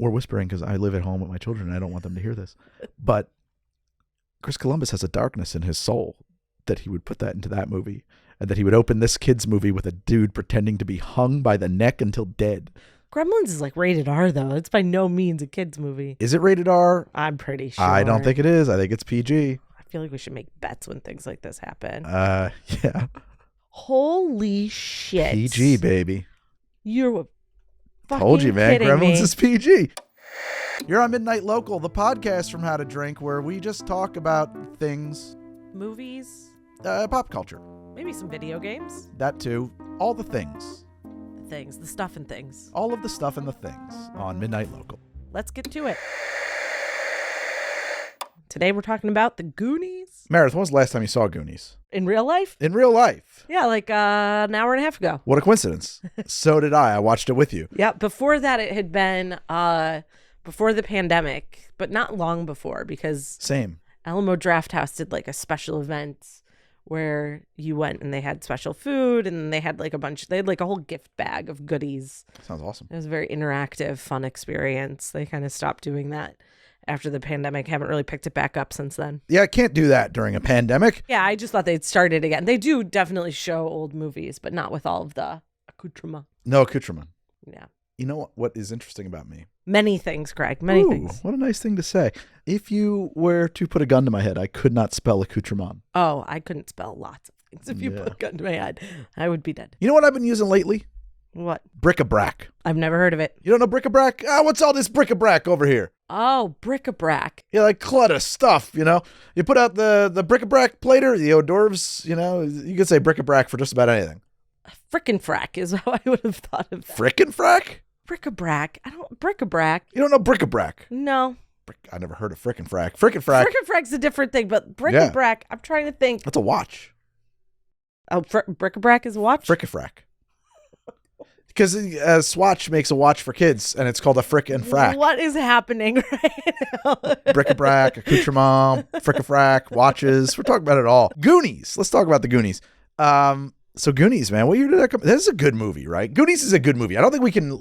We're whispering because I live at home with my children and I don't want them to hear this. But Chris Columbus has a darkness in his soul that he would put that into that movie, and that he would open this kid's movie with a dude pretending to be hung by the neck until dead. Gremlins is like rated R, though. It's by no means a kid's movie. Is it rated R? I'm pretty sure. I don't think it is. I think it's PG. I feel like we should make bets when things like this happen. Yeah. Holy shit. PG, baby. You're fucking Told you, man. kidding Gremlins me. is PG. You're on Midnight Local, the podcast from How to Drink, where we just talk about things. Movies. Pop culture. Maybe some video games. That too. All the things. The stuff and things. All of the stuff and the things on Midnight Local. Let's get to it. Today we're talking about the Goonies. Meredith, when was the last time you saw Goonies? In real life? In real life. Yeah, like an hour and a half ago. What a coincidence. So did I. I watched it with you. Yeah, before that it had been before the pandemic, but not long before, because Same. Alamo Drafthouse did like a special event where you went and they had special food, and they had like they had like a whole gift bag of goodies. Sounds awesome. It was a very interactive, fun experience. They kind of stopped doing that after the pandemic. Haven't really picked it back up since then. Yeah, I can't do that during a pandemic. Yeah, I just thought they'd start it again. They do definitely show old movies, but not with all of the accoutrement. No accoutrement. Yeah. You know what is interesting about me? Many things, Greg. Many things. What a nice thing to say. If you were to put a gun to my head, I could not spell accoutrement. Oh, I couldn't spell lots of things. If you put a gun to my head, I would be dead. You know what I've been using lately? What? Brick-a-brac. I've never heard of it. You don't know bric-a-brac? What's all this bric-a-brac over here? Oh, bric-a-brac. Yeah, like clutter stuff, you know? You put out the bric-a-brac plater, the hors d'oeuvres, you know? You could say bric-a-brac for just about anything. Frickin' frack is how I would have thought of that. Frickin' frack? Bric-a-brac. Bric-a-brac. You don't know bric-a-brac? No. I never heard of frickin' frack. Frickin' frack. Frickin' frack's a different thing, but bric-a-brac, I'm trying to think. That's a watch. Oh, bric-a-brac is a watch? Frick-a-frack. Because a swatch makes a watch for kids, and it's called a frick and frack. What is happening right now? Bric-a-brac, accoutrement, frick-a-frack, watches. We're talking about it all. Goonies. Let's talk about the Goonies. So Goonies, man, what year did that come? This is a good movie, right? Goonies is a good movie. I don't think we can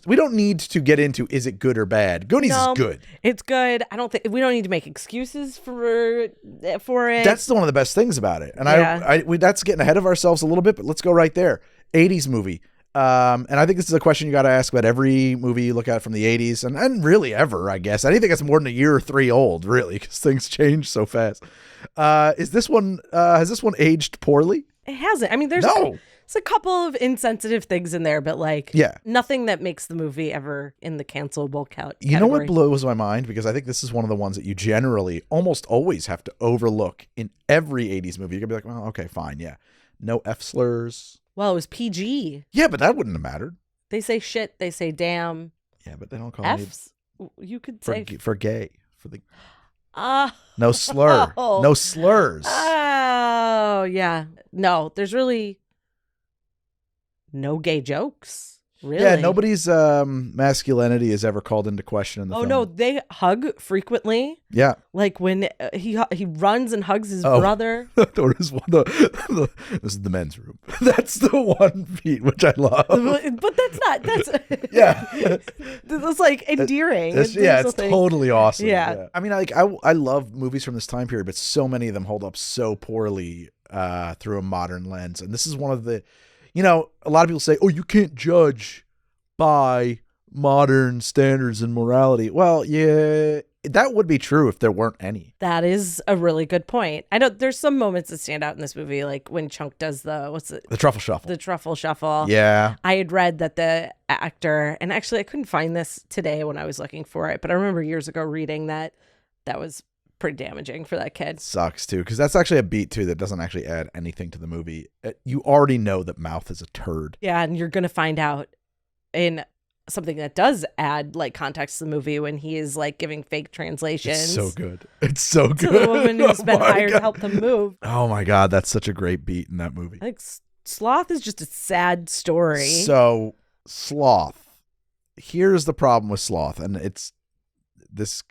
we don't need to get into is it good or bad. Goonies is good. It's good. We don't need to make excuses for it. That's one of the best things about it. And yeah. That's getting ahead of ourselves a little bit, but let's go right there. 80s movie. And I think this is a question you got to ask about every movie you look at from the 80s and really ever, I guess. Anything that's more than a year or 3 old, really, because things change so fast. Has this one aged poorly? It hasn't. I mean, there's a couple of insensitive things in there, but nothing that makes the movie ever in the cancelable category. You know what blows my mind? Because I think this is one of the ones that you generally almost always have to overlook in every 80s movie. You're going to be like, well, okay, fine, yeah. No F slurs. Well, it was PG. Yeah, but that wouldn't have mattered. They say shit. They say damn. Yeah, but they don't call F's. You could say for gay. For the no slur. No slurs. Oh, yeah. No, there's really no gay jokes. Really? Yeah, nobody's masculinity is ever called into question in the film. No, they hug frequently. Yeah. Like when he runs and hugs his brother. There is one. This is the men's room. That's the one feat, which I love. But that's yeah. It's like endearing. It's totally awesome. Yeah. I mean, I love movies from this time period, but so many of them hold up so poorly through a modern lens. And this is one of the, a lot of people say, oh, you can't judge by modern standards and morality. Well, yeah, that would be true if there weren't any. That is a really good point. I know there's some moments that stand out in this movie, like when Chunk does the truffle shuffle. The truffle shuffle. Yeah. I had read that the actor, and actually I couldn't find this today when I was looking for it, but I remember years ago reading that was pretty damaging for that kid. Sucks too, because that's actually a beat too that doesn't actually add anything to the movie. You already know that Mouth is a turd. Yeah, and you're gonna find out in something that does add like context to the movie when he is like giving fake translations. It's so good. It's so good. To the woman who's been hired to help them move. Oh my God, that's such a great beat in that movie. Like Sloth is just a sad story. So Sloth, here's the problem with Sloth, and it's this,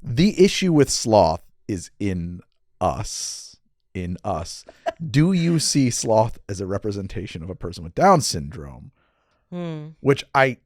the issue with Sloth is in us. Do you see Sloth as a representation of a person with Down syndrome? Which I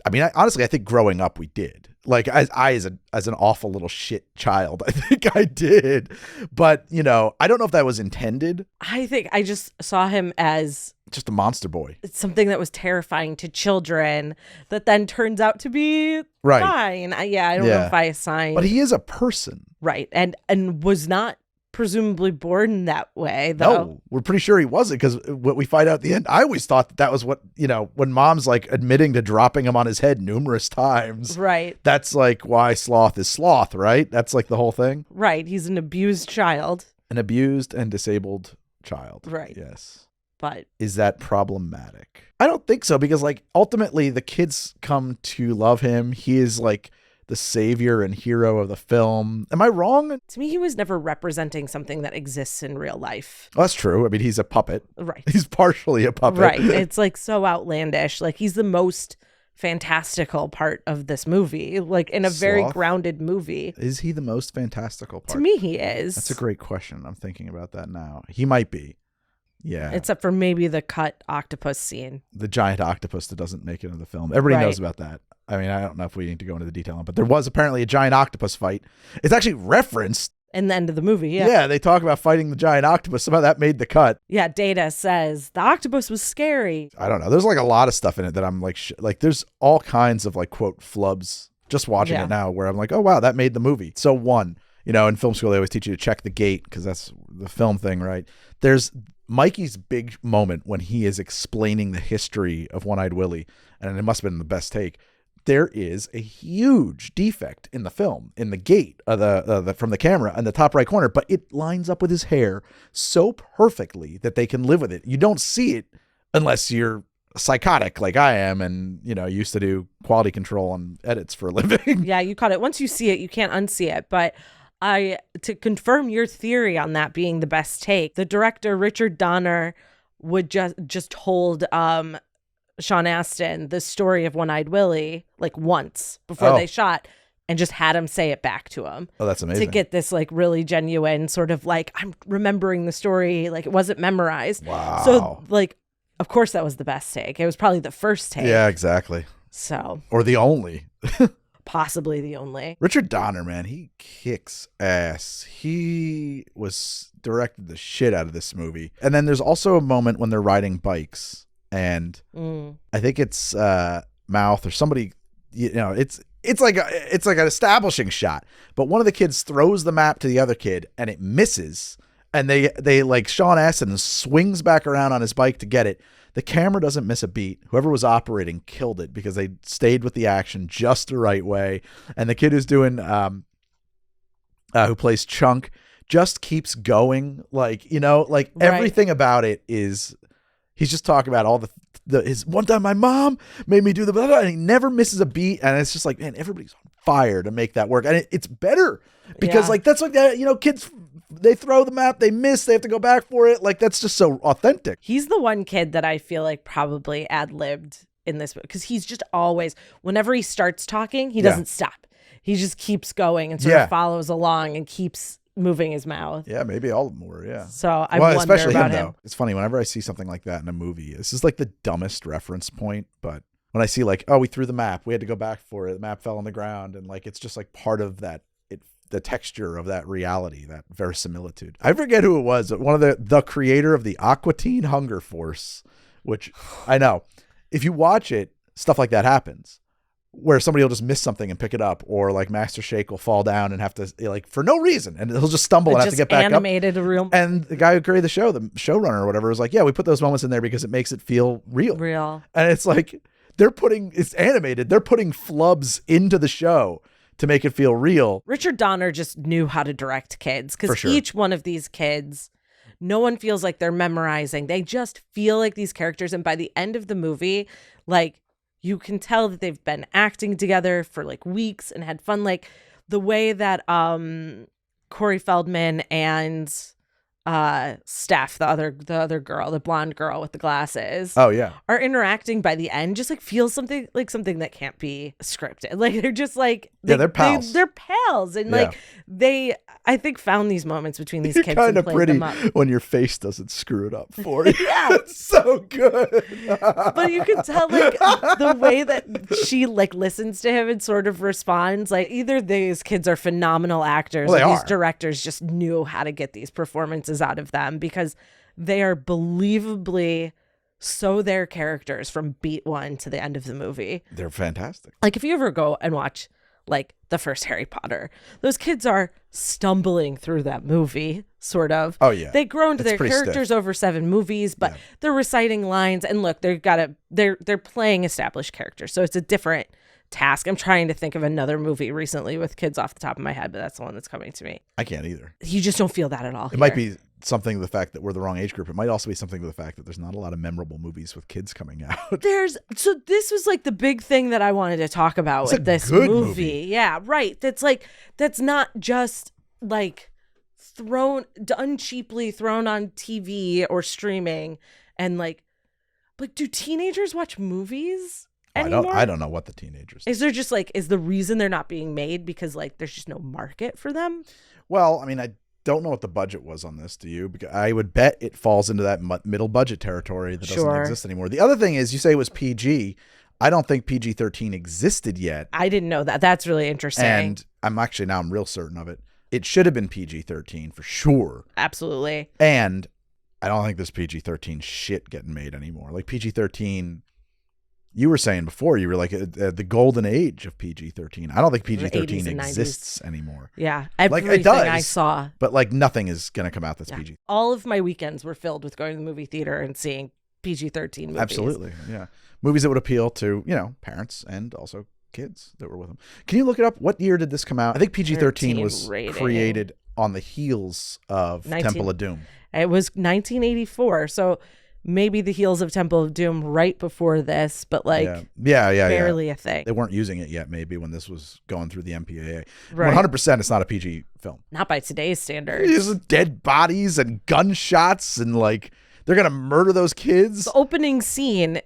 I mean, honestly, I think growing up we did. Like as an awful little shit child, I think I did. But, you know, I don't know if that was intended. I think I just saw him as just a monster boy. Something that was terrifying to children that then turns out to be fine. I don't know if I assign. But he is a person. Right. And was not presumably born that way, though. No, we're pretty sure he wasn't, because what we find out at the end, I always thought that was what, you know, when mom's like admitting to dropping him on his head numerous times. Right. That's like why Sloth is Sloth, right? That's like the whole thing. Right. He's an abused child. An abused and disabled child. Right. Yes. But is that problematic? I don't think so, because like ultimately the kids come to love him. He is like the savior and hero of the film. Am I wrong? To me, he was never representing something that exists in real life. Well, that's true. I mean, he's a puppet. Right. He's partially a puppet. Right. It's like so outlandish. Like he's the most fantastical part of this movie, like in a very grounded movie. Is he the most fantastical part? To me, he is. That's a great question. I'm thinking about that now. He might be. Yeah. Except for maybe the cut octopus scene. The giant octopus that doesn't make it into the film. Everybody knows about that. I mean, I don't know if we need to go into the detail on it, but there was apparently a giant octopus fight. It's actually referenced in the end of the movie. Yeah. Yeah. They talk about fighting the giant octopus. Somehow that made the cut. Yeah. Data says the octopus was scary. I don't know. There's like a lot of stuff in it that I'm like, like there's all kinds of like quote flubs just watching it now where I'm like, oh, wow, that made the movie. So one, you know, in film school, they always teach you to check the gate because that's the film thing, right? There's Mikey's big moment when he is explaining the history of One-Eyed Willie, and it must have been the best take. There is a huge defect in the film, in the gate from the camera in the top right corner, but it lines up with his hair so perfectly that they can live with it. You don't see it unless you're psychotic like I am and, you know, used to do quality control on edits for a living. Yeah, you caught it. Once you see it, you can't unsee it. But to confirm your theory on that being the best take, the director, Richard Donner, would just told Sean Astin the story of One-Eyed Willie like once before they shot and just had him say it back to him. Oh, that's amazing. To get this like really genuine sort of like, I'm remembering the story, like it wasn't memorized. Wow. So like, of course that was the best take. It was probably the first take. Yeah, exactly. So. Or the only. Possibly the only. Richard Donner, man, he kicks ass. He was directed the shit out of this movie. And then there's also a moment when they're riding bikes. And I think it's Mouth or somebody, you know, it's like an establishing shot. But one of the kids throws the map to the other kid and it misses. And they like Sean Astin swings back around on his bike to get it. The camera doesn't miss a beat. Whoever was operating killed it because they stayed with the action just the right way. And the kid who's doing who plays Chunk just keeps going. Like, you know, like everything about it is. He's just talking about all his one time my mom made me do the blah, blah, and he never misses a beat. And it's just like, man, everybody's on fire to make that work. And it's better because like, that's like that, you know, kids, they throw the map, they miss, they have to go back for it. Like, that's just so authentic. He's the one kid that I feel like probably ad-libbed in this because he's just always, whenever he starts talking, he doesn't stop. He just keeps going and sort of follows along and keeps moving his mouth. Yeah, maybe all of them were, yeah. So I wonder especially about him, him. Though. It's funny, whenever I see something like that in a movie, this is like the dumbest reference point, but when I see like, oh, we threw the map, we had to go back for it, the map fell on the ground, and like it's just like part of that, the texture of that reality, that verisimilitude. I forget who it was, but one of the creator of the Aqua Teen Hunger Force, which I know, if you watch it, stuff like that happens. Where somebody will just miss something and pick it up, or like Master Shake will fall down and have to like for no reason, and he'll just stumble and have to get back animated up. Real. And the guy who created the show, the showrunner or whatever, was like, "Yeah, we put those moments in there because it makes it feel real." And it's like it's animated. They're putting flubs into the show to make it feel real. Richard Donner just knew how to direct kids because each one of these kids, no one feels like they're memorizing. They just feel like these characters, and by the end of the movie, like. You can tell that they've been acting together for like weeks and had fun. Like the way that Corey Feldman and Steph, the other girl, the blonde girl with the glasses, Oh yeah. are interacting by the end just like feels something that can't be scripted. Like they're just like They're pals. They're pals, and like they I think found these moments between these kids Kind and of played pretty them up. when your face doesn't screw it up for you. Yeah. It's so good. But you can tell like the way that she like listens to him and sort of responds. Like either these kids are phenomenal actors, Well, they or these are. directors just knew how to get these performances out of them, because they are believably so their characters from beat one to the end of the movie. They're fantastic. Like if you ever go and watch like the first Harry Potter, those kids are stumbling through that movie, sort of. Oh yeah. They grow into It's their pretty characters stiff. over 7 movies, but Yeah. they're reciting lines, and look, they're playing established characters, so it's a different task. I'm trying to think of another movie recently with kids off the top of my head, but that's the one that's coming to me. I can't either. You just don't feel that at all. It might be something to the fact that we're the wrong age group. It might also be something to the fact that there's not a lot of memorable movies with kids coming out. So this was like the big thing that I wanted to talk about It's with a this good movie. movie. Yeah, right. That's not just like done cheaply, thrown on TV or streaming, and like do teenagers watch movies anymore? I don't know what the teenagers. Is there just is the reason they're not being made because like there's just no market for them? Well, I mean, I don't know what the budget was on this. Do you? Because I would bet it falls into that middle budget territory that doesn't exist anymore. The other thing is, you say it was PG. I don't think PG-13 existed yet. I didn't know that. That's really interesting. And I'm real certain of it. It should have been PG-13 for sure. Absolutely. And I don't think there's PG-13 shit getting made anymore. Like PG-13, you were saying before, you were like the golden age of PG-13. I don't think PG-13 exists anymore. Yeah. Like, Everything it does, I saw. But like nothing is going to come out that's PG. All of my weekends were filled with going to the movie theater and seeing PG-13 movies. Absolutely. Yeah. Movies that would appeal to, parents and also kids that were with them. Can you look it up? What year did this come out? I think PG-13 was created on the heels of Temple of Doom. It was 1984. So maybe the heels of Temple of Doom right before this, but barely a thing. They weren't using it yet maybe when this was going through the MPAA. Right. 100% it's not a PG film. Not by today's standards. There's dead bodies and gunshots and they're going to murder those kids. The opening scene,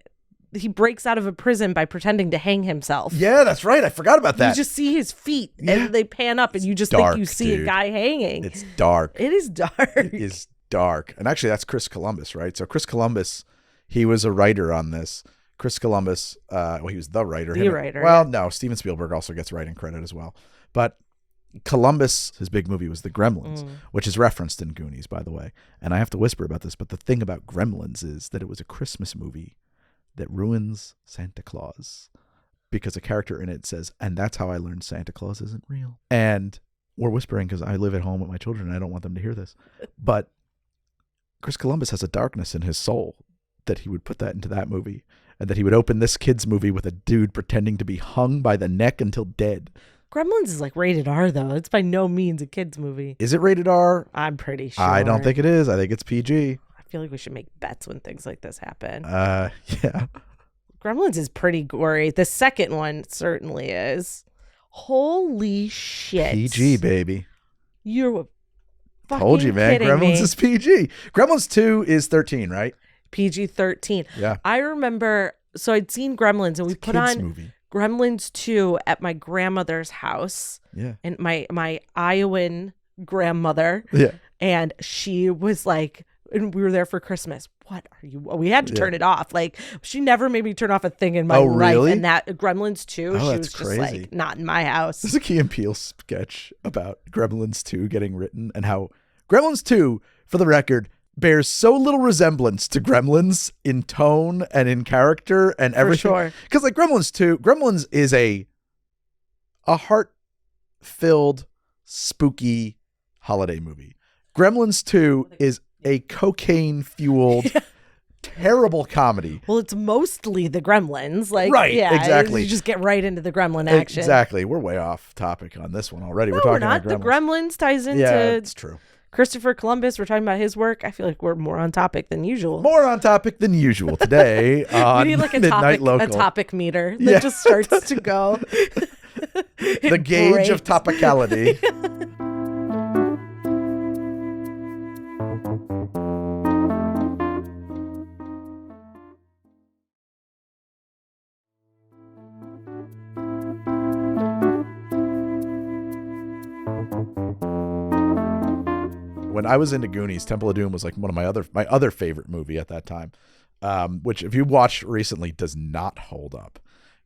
he breaks out of a prison by pretending to hang himself. Yeah, that's right. I forgot about that. You just see his feet and they pan up and you just dark, think you see a guy hanging. It's dark. It is dark. It is dark. And actually that's Chris Columbus, right? So Chris Columbus, he was a writer on this. Chris Columbus, he was the writer. Well, no, Steven Spielberg also gets writing credit as well. But Columbus, his big movie was The Gremlins, which is referenced in Goonies, by the way. And I have to whisper about this, but the thing about Gremlins is that it was a Christmas movie that ruins Santa Claus because a character in it says, and that's how I learned Santa Claus isn't real. And we're whispering because I live at home with my children and I don't want them to hear this. But Chris Columbus has a darkness in his soul that he would put that into that movie, and that he would open this kid's movie with a dude pretending to be hung by the neck until dead. Gremlins is rated R though. It's by no means a kid's movie. Is it rated R? I'm pretty sure. I don't think it is. I think it's PG. I feel like we should make bets when things like this happen. Yeah. Gremlins is pretty gory. The second one certainly is. Holy shit. PG, baby. You're fucking Told you, man. kidding Gremlins me. is PG. Gremlins 2 is 13, right? PG-13. Yeah. I remember, so I'd seen Gremlins and we put on movie. Gremlins 2 at my grandmother's house. Yeah. And my Iowan grandmother. Yeah. And she was like, and we were there for Christmas. What are you? We had to turn it off. She never made me turn off a thing in my life. Really? And that Gremlins 2, she that's was just crazy. not in my house. There's a Key and Peele sketch about Gremlins 2 getting written and how Gremlins 2, for the record, bears so little resemblance to Gremlins in tone and in character and everything. For sure. Because Gremlins is a heart-filled, spooky holiday movie. Gremlins 2 is a cocaine-fueled, terrible comedy. Well, it's mostly the Gremlins. Right, exactly. You just get right into the Gremlin action. Exactly. We're way off topic on this one already. No, we're talking not. about Gremlins. The Gremlins ties into it's true. Christopher Columbus. We're talking about his work. I feel like we're more on topic than usual. More on topic than usual today on we need Midnight Local. a topic meter that just starts to go. The gauge of topicality. when I was into Goonies, Temple of Doom was like one of my other favorite movie at that time, which if you watched recently does not hold up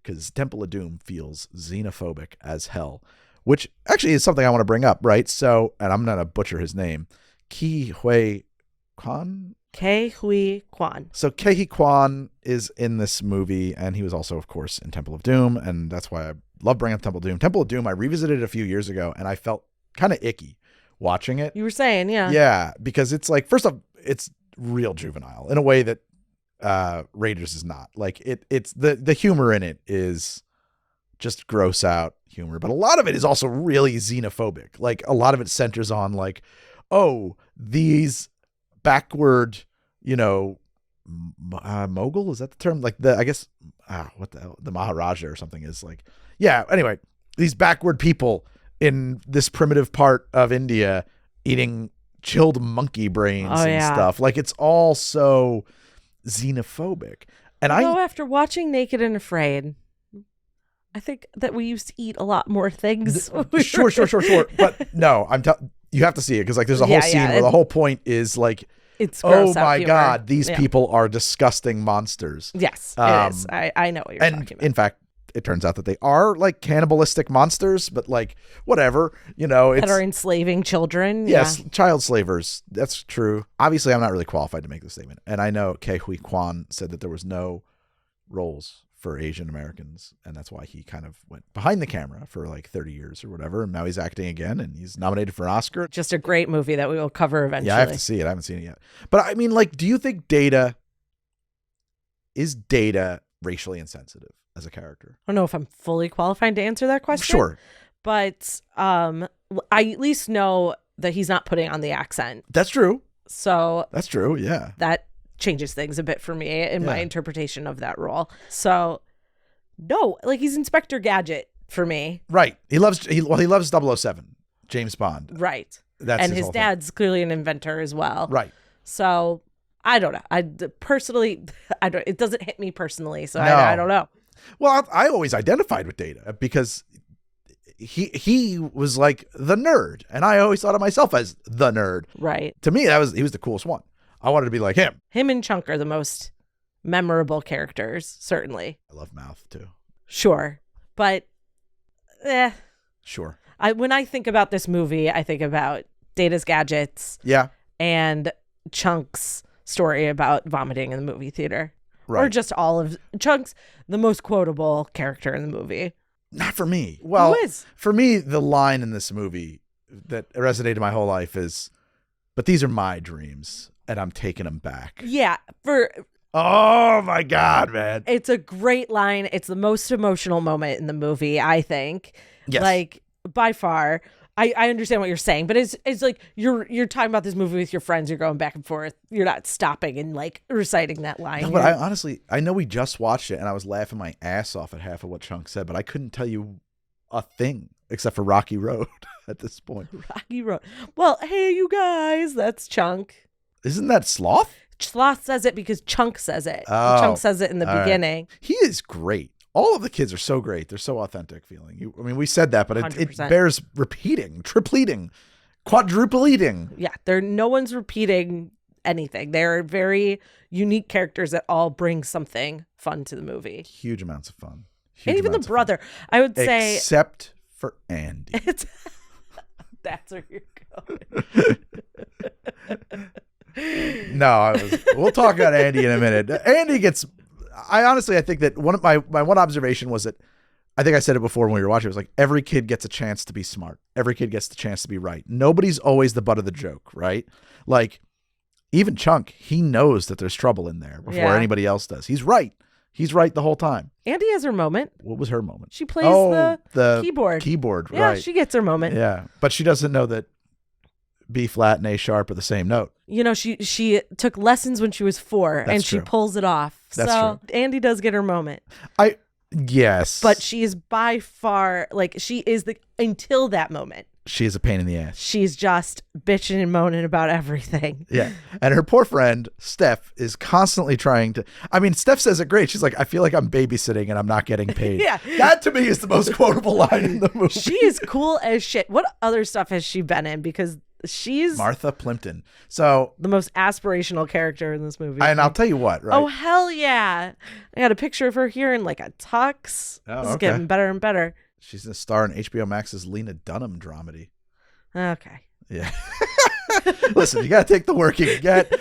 because Temple of Doom feels xenophobic as hell, which actually is something I want to bring up, right? So, and I'm going to butcher his name, Ke Huy Quan? Ke Huy Quan. So Ke Huy Quan is in this movie, and he was also, of course, in Temple of Doom, and that's why I love bringing up Temple of Doom. Temple of Doom, I revisited it a few years ago, and I felt kind of icky watching it. You were saying, yeah. Yeah, because it's like, first off, it's real juvenile in a way that Raiders is not. Like, it's the humor in it is just gross out humor, but a lot of it is also really xenophobic. Like, a lot of it centers on like, oh, these backward, mogul, is that the term? Like I guess what the hell, the Maharaja or something is like. Yeah, anyway, these backward people in this primitive part of India eating chilled monkey brains and stuff. Like, it's all so xenophobic. And Although after watching Naked and Afraid, I think that we used to eat a lot more things. Sure. But no, you have to see it because like there's a whole scene where the whole point is like, it's gross oh my humor. God, these people are disgusting monsters. Yes, it is. I know what you're talking about. In fact, it turns out that they are like cannibalistic monsters, but like whatever, that are enslaving children. Yes, child slavers. That's true. Obviously, I'm not really qualified to make this statement. And I know Ke Huy Quan said that there was no roles for Asian Americans, and that's why he kind of went behind the camera for like 30 years or whatever, and now he's acting again, and he's nominated for an Oscar. Just a great movie that we will cover eventually. Yeah, I have to see it. I haven't seen it yet. But I mean, like, do you think is Data racially insensitive as a character? I don't know if I'm fully qualified to answer that question. Sure. But I at least know that he's not putting on the accent. That's true. So that's true, yeah. That changes things a bit for me in my interpretation of that role. So no, like, he's Inspector Gadget for me. Right. He loves 007, James Bond. Right. That's and his dad's clearly an inventor as well. Right. So I don't know. It doesn't hit me personally. So no. I don't know. Well, I always identified with Data because he was like the nerd, and I always thought of myself as the nerd. Right. To me, he was the coolest one. I wanted to be like him. Him and Chunk are the most memorable characters, certainly. I love Mouth too. Sure. But Sure. When I think about this movie, I think about Data's gadgets. Yeah. And Chunk's story about vomiting in the movie theater. Right. Or just all of Chunk's the most quotable character in the movie. Not for me. Well, who is? For me, the line in this movie that resonated my whole life is, "But these are my dreams, and I'm taking them back." Yeah. Oh my God, man. It's a great line. It's the most emotional moment in the movie, I think. Yes. Like, by far. I understand what you're saying, but it's like you're talking about this movie with your friends. You're going back and forth. You're not stopping and like reciting that line. No, but I know we just watched it, and I was laughing my ass off at half of what Chunk said, but I couldn't tell you a thing except for Rocky Road at this point. Rocky Road. Well, hey, you guys, that's Chunk. Isn't that Sloth? Sloth says it because Chunk says it. Oh, Chunk says it in the beginning. Right. He is great. All of the kids are so great. They're so authentic feeling. I mean, we said that, but it bears repeating, tripleting, quadrupleting. Yeah, no one's repeating anything. They're very unique characters that all bring something fun to the movie. Huge amounts of fun. And even the brother, I would say. Except for Andy. That's where you're going. No, we'll talk about Andy in a minute. Andy gets... I think that my one observation was that, I think I said it before when we were watching, it was like, every kid gets a chance to be smart. Every kid gets the chance to be right. Nobody's always the butt of the joke, right? Like, even Chunk, he knows that there's trouble in there before anybody else does. He's right. He's right the whole time. Andy has her moment. What was her moment? She plays the keyboard. Keyboard, right. Yeah, she gets her moment. Yeah, but she doesn't know that B flat and A sharp are the same note. She took lessons when she was 4. That's she true. Pulls it off. That's so true. Andy does get her moment. Yes. But she is by far, like, she is until that moment. She is a pain in the ass. She's just bitching and moaning about everything. Yeah. And her poor friend, Steph, is constantly trying to... I mean, Steph says it great. She's like, I feel like I'm babysitting and I'm not getting paid. Yeah. That, to me, is the most quotable line in the movie. She is cool as shit. What other stuff has she been in? Because She's Martha Plimpton. So the most aspirational character in this movie. and I'll tell you what, right? Oh, hell yeah. I got a picture of her here in like a tux. Oh, This is okay. getting better and better. She's a star in HBO Max's Lena Dunham dramedy. Okay. Yeah. Listen, you got to take the work you can get.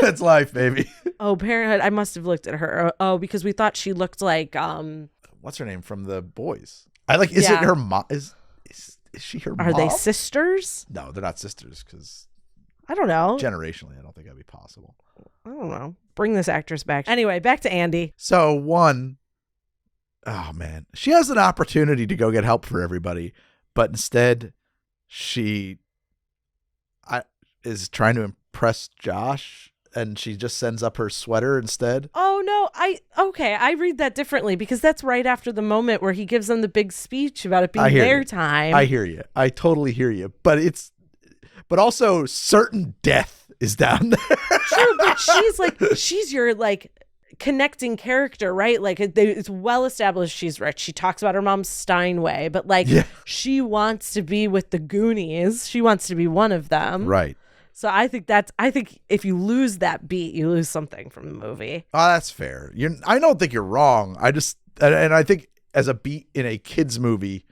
That's life, baby. Oh, Parenthood. I must have looked at her. Oh, because we thought she looked like What's her name from The Boys? Is it her mom? Is she her mom? Are they sisters? No, they're not sisters because I don't know. generationally, I don't think that'd be possible. I don't know. Bring this actress back. Anyway, back to Andy. So oh man, she has an opportunity to go get help for everybody, but instead she is trying to impress Josh, and she just sends up her sweater instead. Oh no, I read that differently because that's right after the moment where he gives them the big speech about it being their time. I hear you. I totally hear you. But also certain death is down there. True, but she's your like connecting character, right? Like it's well established she's rich. She talks about her mom's Steinway, but she wants to be with the Goonies. She wants to be one of them. Right. So I think if you lose that beat, you lose something from the movie. Oh, that's fair. I don't think you're wrong. I think as a beat in a kid's movie,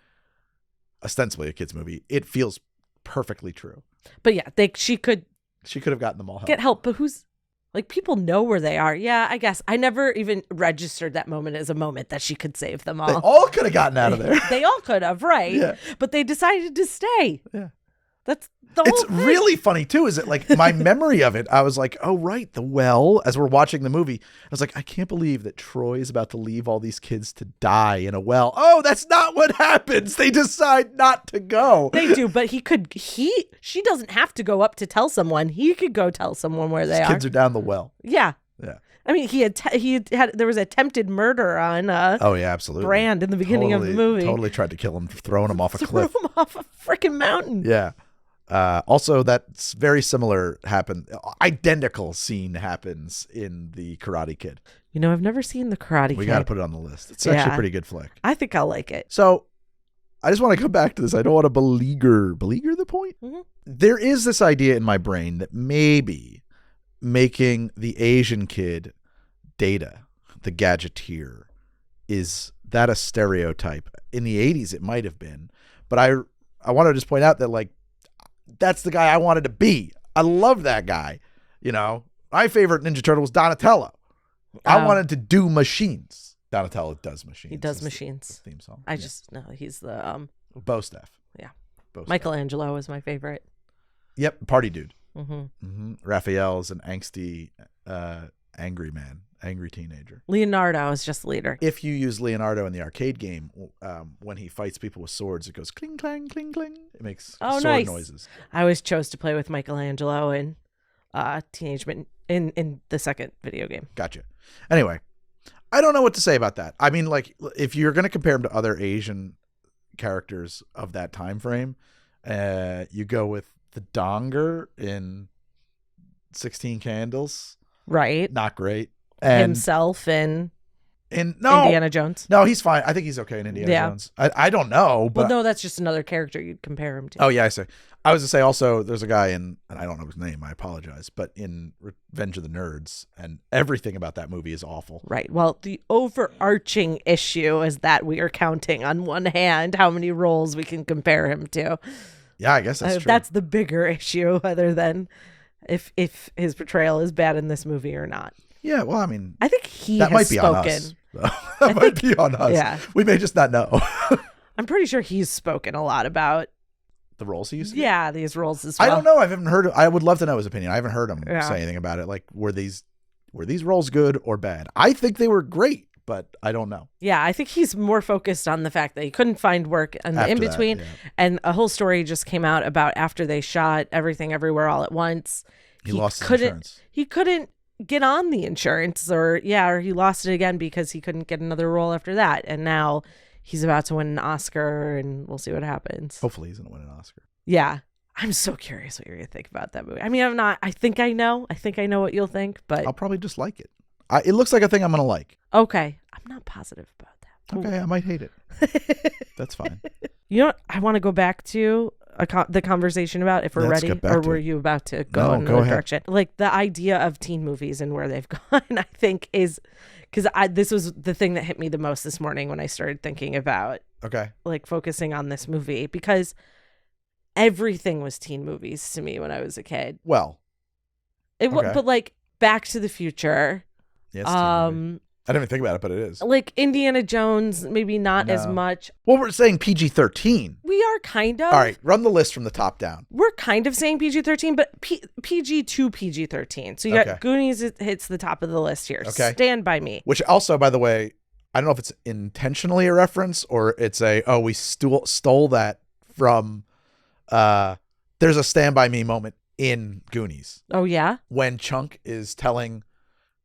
ostensibly a kid's movie, it feels perfectly true. But yeah, she could have gotten them all help. Get help, but who's like people know where they are. Yeah, I guess I never even registered that moment as a moment that she could save them all. They all could have gotten out of there. They all could have, right? Yeah. But they decided to stay. Yeah. That's the whole It's thing. really funny too, is it like my memory of it, I was like, oh right, the well, as we're watching the movie, I was like, I can't believe that Troy is about to leave all these kids to die in a well. Oh, that's not what happens. They decide not to go. They do, but she doesn't have to go up to tell someone. He could go tell someone where they These are. kids are down the well. Yeah. Yeah. I mean, there was attempted murder on oh yeah, absolutely. Brand in the beginning of the movie. Totally tried to kill him, throwing him off a cliff. Threw him off a freaking mountain. Yeah. Also, that's very similar identical scene happens in the Karate Kid. You know, I've never seen the Karate Kid. We got to put it on the list. It's actually a pretty good flick. I think I'll like it. So I just want to come back to this. I don't want to beleaguer the point. Mm-hmm. There is this idea in my brain that maybe making the Asian kid Data, the gadgeteer, is that a stereotype? In the 80s, it might have been. But I want to just point out that, like, that's the guy I wanted to be. I love that guy. You know, my favorite Ninja Turtle was Donatello. I wanted to do machines. Donatello does machines. He does machines. The theme song. He's the Bo Staff. Yeah. Bo Michelangelo is my favorite. Yep, party dude. Mm-hmm. Mm-hmm. Raphael's an angsty, angry man, angry teenager. Leonardo is just the leader. If you use Leonardo in the arcade game, when he fights people with swords, it goes cling, clang, cling, cling. It makes sword noises. I always chose to play with Michelangelo in Teenage Mutant in the second video game. Gotcha. Anyway, I don't know what to say about that. I mean, like, if you're going to compare him to other Asian characters of that time frame, you go with the Donger in 16 Candles. Right. Not great. And himself in no, Indiana Jones. No, he's fine. I think he's okay in Indiana Jones. I don't know. But well, no, that's just another character you'd compare him to. Oh, yeah, I see. I was to say also there's a guy in, and I don't know his name, I apologize, but in Revenge of the Nerds, and everything about that movie is awful. Right. Well, the overarching issue is that we are counting on one hand how many roles we can compare him to. Yeah, I guess that's true. That's the bigger issue, other than if his portrayal is bad in this movie or not. Yeah, well, I mean, I think that might be spoken. on us. That might be on us. Yeah. We may just not know. I'm pretty sure he's spoken a lot about the roles he used to get? These roles as well. I don't know. I haven't heard. I would love to know his opinion. I haven't heard him say anything about it. Like, were these roles good or bad? I think they were great, but I don't know. Yeah, I think he's more focused on the fact that he couldn't find work in between. And a whole story just came out about after they shot Everything Everywhere All at Once. He lost his insurance. He couldn't get on the insurance, or he lost it again because he couldn't get another role after that. And now he's about to win an Oscar, and we'll see what happens. Hopefully he's going to win an Oscar. Yeah. I'm so curious what you're going to think about that movie. I mean, I think I know what you'll think, but I'll probably just like it. It looks like a thing I'm going to like. Okay. I'm not positive about that. Okay, I might hate it. That's fine. You know what I want to go back to? the conversation about if we're Let's ready, get back or to were it. you about to go No, in go another ahead. direction? Like the idea of teen movies and where they've gone, I think is because this was the thing that hit me the most this morning when I started thinking about Okay. like focusing on this movie, because everything was teen movies to me when I was a kid. Well, okay. But like Back to the Future, yeah, it's a teen movie. I didn't even think about it, but it is. like Indiana Jones, maybe not as No. much. Well, we're saying PG-13. We are kind of. All right, run the list from the top down. We're kind of saying PG-13, but PG to PG-13. So you got Goonies, it hits the top of the list here. Okay. Stand By Me. Which also, by the way, I don't know if it's intentionally a reference or it's we stole that from, there's a Stand By Me moment in Goonies. Oh, yeah? When Chunk is telling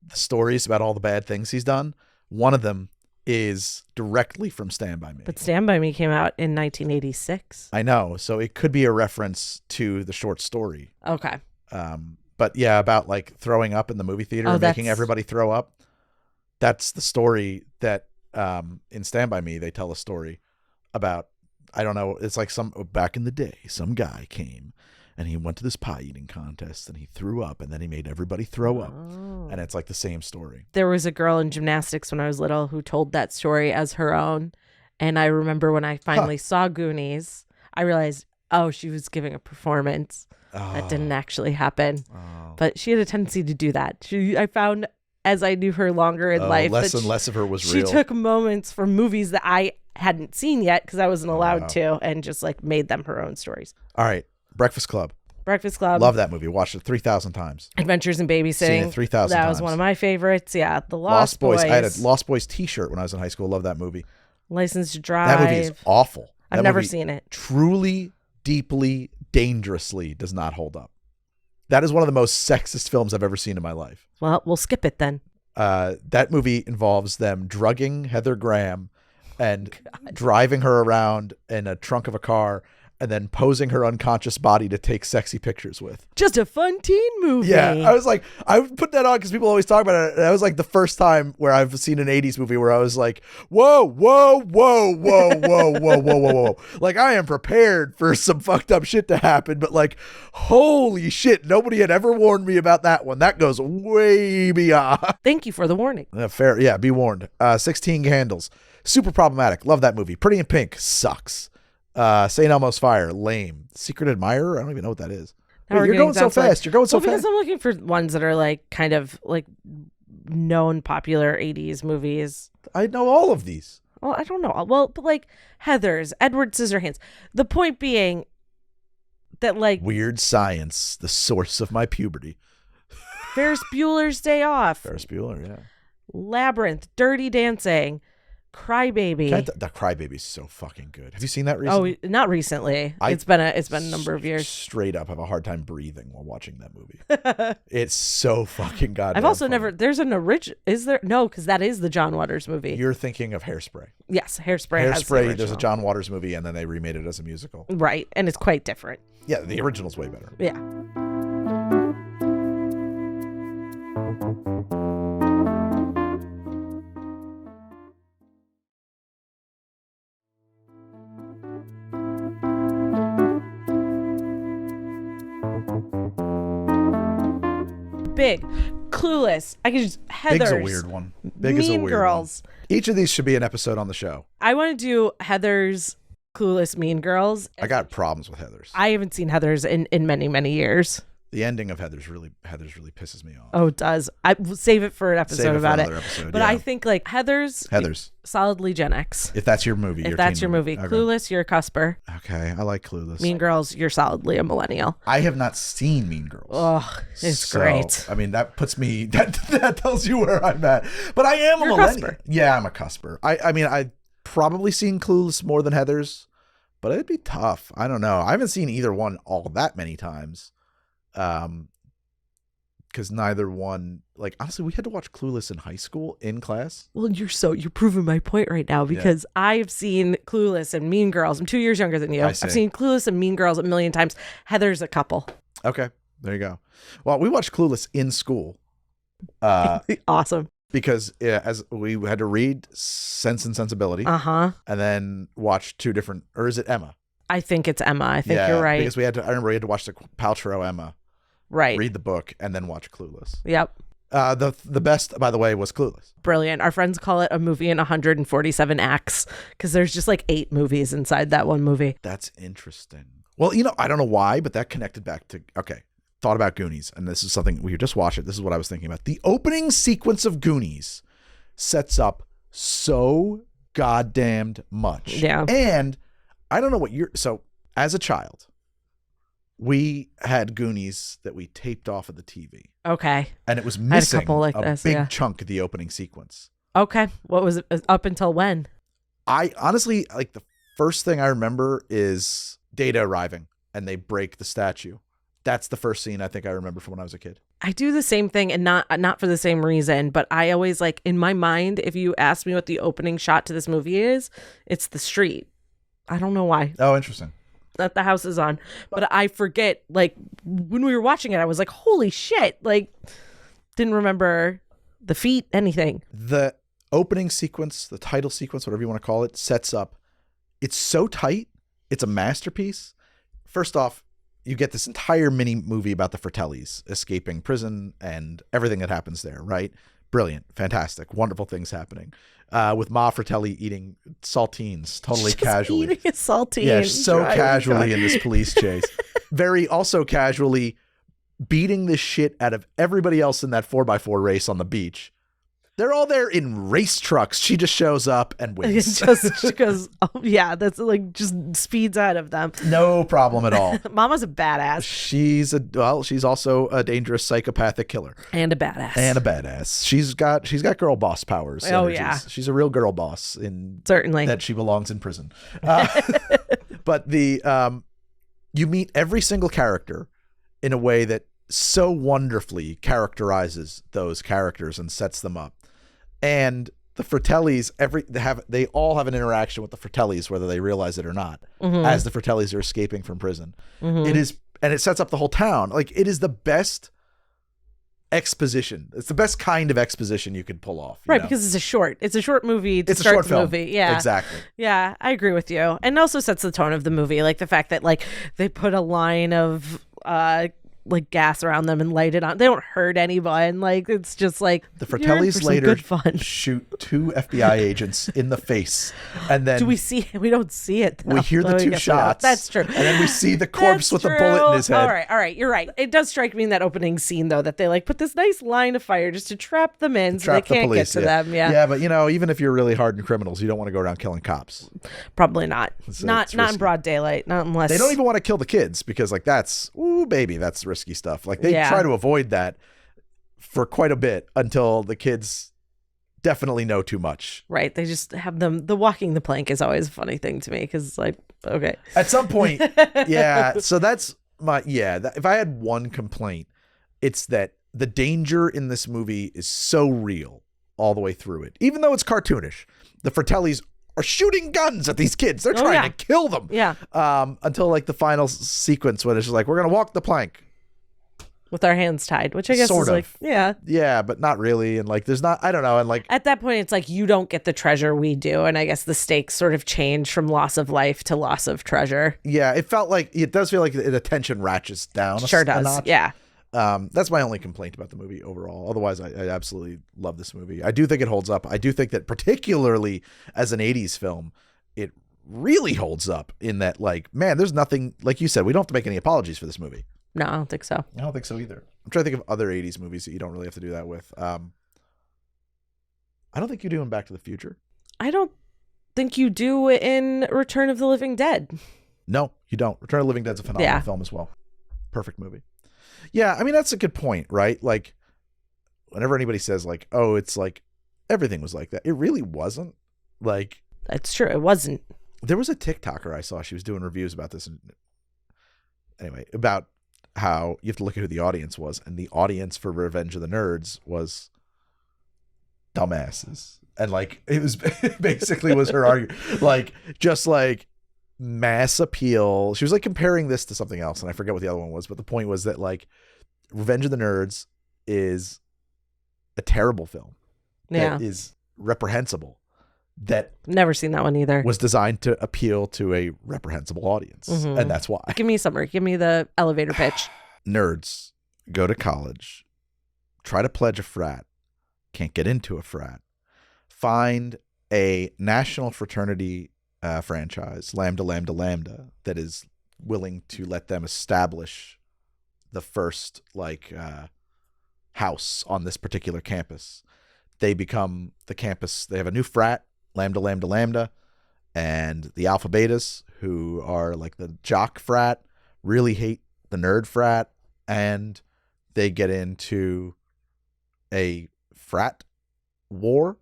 the stories about all the bad things he's done, one of them is directly from Stand By Me. But Stand By Me came out in 1986. I know, so it could be a reference to the short story. Okay. But yeah, about like throwing up in the movie theater and making everybody throw up. That's the story that in Stand By Me they tell a story about. I don't know. It's like back in the day, some guy came and he went to this pie eating contest and he threw up and then he made everybody throw up. And it's like the same story. There was a girl in gymnastics when I was little who told that story as her own. And I remember when I finally saw Goonies, I realized, she was giving a performance. That didn't actually happen. But she had a tendency to do that. I found as I knew her longer in life, less and less of her was real. She took moments from movies that I hadn't seen yet because I wasn't allowed to, and just like made them her own stories. All right. Breakfast Club. Love that movie. Watched it 3,000 times. Adventures in Babysitting. Seen it 3,000 times. That was one of my favorites. Yeah. The Lost Boys. I had a Lost Boys t-shirt when I was in high school. Love that movie. License to Drive. That movie is awful. I've never seen it. Truly, deeply, dangerously does not hold up. That is one of the most sexist films I've ever seen in my life. Well, we'll skip it then. That movie involves them drugging Heather Graham and driving her around in a trunk of a car and then posing her unconscious body to take sexy pictures with. Just a fun teen movie. Yeah, I was like, I put that on because people always talk about it. And that was like the first time where I've seen an 80s movie where I was like, whoa, whoa, whoa, whoa, whoa, whoa, whoa, whoa, whoa. Like, I am prepared for some fucked up shit to happen, but like, holy shit, nobody had ever warned me about that one. That goes way beyond. Thank you for the warning. Fair. Yeah, be warned. 16 Candles. Super problematic. Love that movie. Pretty in Pink. Sucks. St. Elmo's Fire. Lame. Secret Admirer. I don't even know what that is. Wait, you're going so fast. You're going so fast. Because I'm looking for ones that are like kind of like known popular 80s movies. I know all of these. Well, I don't know. Well, but like Heathers, Edward Scissorhands. The point being that like Weird Science, the source of my puberty. Ferris Bueller's Day Off. Ferris Bueller, yeah. Labyrinth, Dirty Dancing, Crybaby. That Crybaby is so fucking good. Have you seen that recently? Oh, not recently. It's been a number of years. Straight up have a hard time breathing while watching that movie. It's so fucking goddamn I've also funny. never. There's an original. Is there? No, because that is the John Waters movie. You're thinking of Hairspray. Yes, Hairspray. Has the Hairspray. There's a original. John Waters movie, and then they remade it as a musical. Right, and it's quite different. Yeah, the original's way better. Yeah. Big, Clueless. I could just Heathers. Big's a weird one. Big is a Mean weird Girls. one. Each of these should be an episode on the show. I want to do Heathers, Clueless, Mean Girls. I got problems with Heathers. I haven't seen Heathers in many, many years. The ending of Heathers really pisses me off. Oh, it does. I will save it for an episode about it. Episode, but yeah. I think like Heathers, solidly Gen X. If that's your movie, If that's your movie. Okay. Clueless, you're a cusper. Okay, I like Clueless. Mean Girls, you're solidly a millennial. I have not seen Mean Girls. Oh, it's great. I mean, that puts me, that tells you where I'm at. But I am You're a a millennial. cusper. Yeah, I'm a cusper. I mean, I've probably seen Clueless more than Heathers, but it'd be tough. I don't know. I haven't seen either one all that many times. Because neither one, like, honestly, we had to watch Clueless in high school in class. Well, you're proving my point right now because I've seen Clueless and Mean Girls. I'm 2 years younger than you. I've seen Clueless and Mean Girls a million times. Heather's a couple. Okay, there you go. Well, we watched Clueless in school. Awesome. Because as we had to read Sense and Sensibility. Uh-huh. And then watch two different, or is it Emma? I think it's Emma. I think you're right. Because I remember we had to watch the Paltrow Emma, right? Read the book and then watch Clueless. Yep. The best, by the way, was Clueless. Brilliant. Our friends call it a movie in 147 acts because there's just like 8 movies inside that one movie. That's interesting. Well, I don't know why, but that connected back to, thought about Goonies. And this is something, we just watched it. This is what I was thinking about. The opening sequence of Goonies sets up so goddamned much. Yeah. And I don't know what so as a child, we had Goonies that we taped off of the TV. Okay. And it was missing a big yeah. chunk of the opening sequence. Okay. What was it up until when? I honestly, like, the first thing I remember is Data arriving and they break the statue. That's the first scene I think I remember from when I was a kid. I do the same thing, and not for the same reason, but I always, like, in my mind, if you ask me what the opening shot to this movie is, it's the street. I don't know why. Oh, interesting. That the house is on. But I forget, like, when we were watching it, I was like, holy shit. Like, didn't remember the feet, anything. The opening sequence, the title sequence, whatever you want to call it, sets up. It's so tight. It's a masterpiece. First off, you get this entire mini movie about the Fratellis escaping prison and everything that happens there, right? Brilliant. Fantastic. Wonderful things happening. With Ma Fratelli eating saltines totally casually. Eating a saltine. Yeah, so casually in this police chase. Very also casually beating the shit out of everybody else in that 4x4 race on the beach. They're all there in race trucks. She just shows up and wins. Just because, that's like just speeds out of them. No problem at all. Mama's a badass. She's also a dangerous psychopathic killer. And a badass. She's got girl boss powers. Oh, energies. yeah. She's a real girl boss Certainly. that she belongs in prison. But you meet every single character in a way that so wonderfully characterizes those characters and sets them up. And the Fratellis, they all have an interaction with the Fratellis, whether they realize it or not, as the Fratellis are escaping from prison. It is, and it sets up the whole town. Like, it is the best exposition. It's the best kind of exposition you could pull off. Right, because it's a short movie to start the movie. Yeah, exactly. Yeah, I agree with you. And it also sets the tone of the movie, like the fact that like they put a line of like gas around them and light it on. They don't hurt anyone. Like, it's just like the Fratellis later fun. Shoot 2 FBI agents in the face, and then we don't see it though. We hear the 2 shots. That's true. And then we see the corpse with a bullet in his head. All right, you're right. It does strike me in that opening scene though that they like put this nice line of fire just to trap them in so they can't get to them. Yeah, but even if you're really hardened criminals, you don't want to go around killing cops. Probably not. Not in broad daylight. Not unless they don't even want to kill the kids, because like that's risky stuff. Like they try to avoid that for quite a bit until the kids definitely know too much. Right. They just have them. The walking the plank is always a funny thing to me, because it's like, okay. At some point, yeah. So that's if I had one complaint, it's that the danger in this movie is so real all the way through it. Even though it's cartoonish, the Fratellis are shooting guns at these kids. They're trying to kill them. Yeah. Until like the final sequence when it's just like, we're going to walk the plank. With our hands tied, which I guess is like, yeah, but not really. And like, there's not, I don't know. And like, at that point, it's like, you don't get the treasure, we do. And I guess the stakes sort of change from loss of life to loss of treasure. Yeah, it does feel like the tension ratchets down. Sure does. Notch. Yeah. That's my only complaint about the movie overall. Otherwise, I absolutely love this movie. I do think it holds up. I do think that particularly as an 80s film, it really holds up in that, like, man, there's nothing, like you said, we don't have to make any apologies for this movie. No, I don't think so. I don't think so either. I'm trying to think of other 80s movies that you don't really have to do that with. I don't think you do in Back to the Future. I don't think you do in Return of the Living Dead. No, you don't. Return of the Living Dead's a phenomenal film as well. Perfect movie. Yeah, I mean, that's a good point, right? Like, whenever anybody says, like, oh, it's like, everything was like that. It really wasn't. Like... That's true. It wasn't. There was a TikToker I saw. She was doing reviews about this. Anyway, about how you have to look at who the audience was. And the audience for Revenge of the Nerds was dumbasses. And, like, it was basically was her argument. Like, just, like, mass appeal. She was like comparing this to something else, and I forget what the other one was, but the point was that like Revenge of the Nerds is a terrible film that is reprehensible, that Never seen that one either. was designed to appeal to a reprehensible audience. And that's why. Give me a summary. Give me the elevator pitch. Nerds go to college, try to pledge a frat, can't get into a frat, find a national fraternity franchise, Lambda Lambda Lambda, that is willing to let them establish the first house on this particular campus. They become the campus. They have a new frat, Lambda Lambda Lambda, and the Alpha Betas, who are like the jock frat, really hate the nerd frat, and they get into a frat war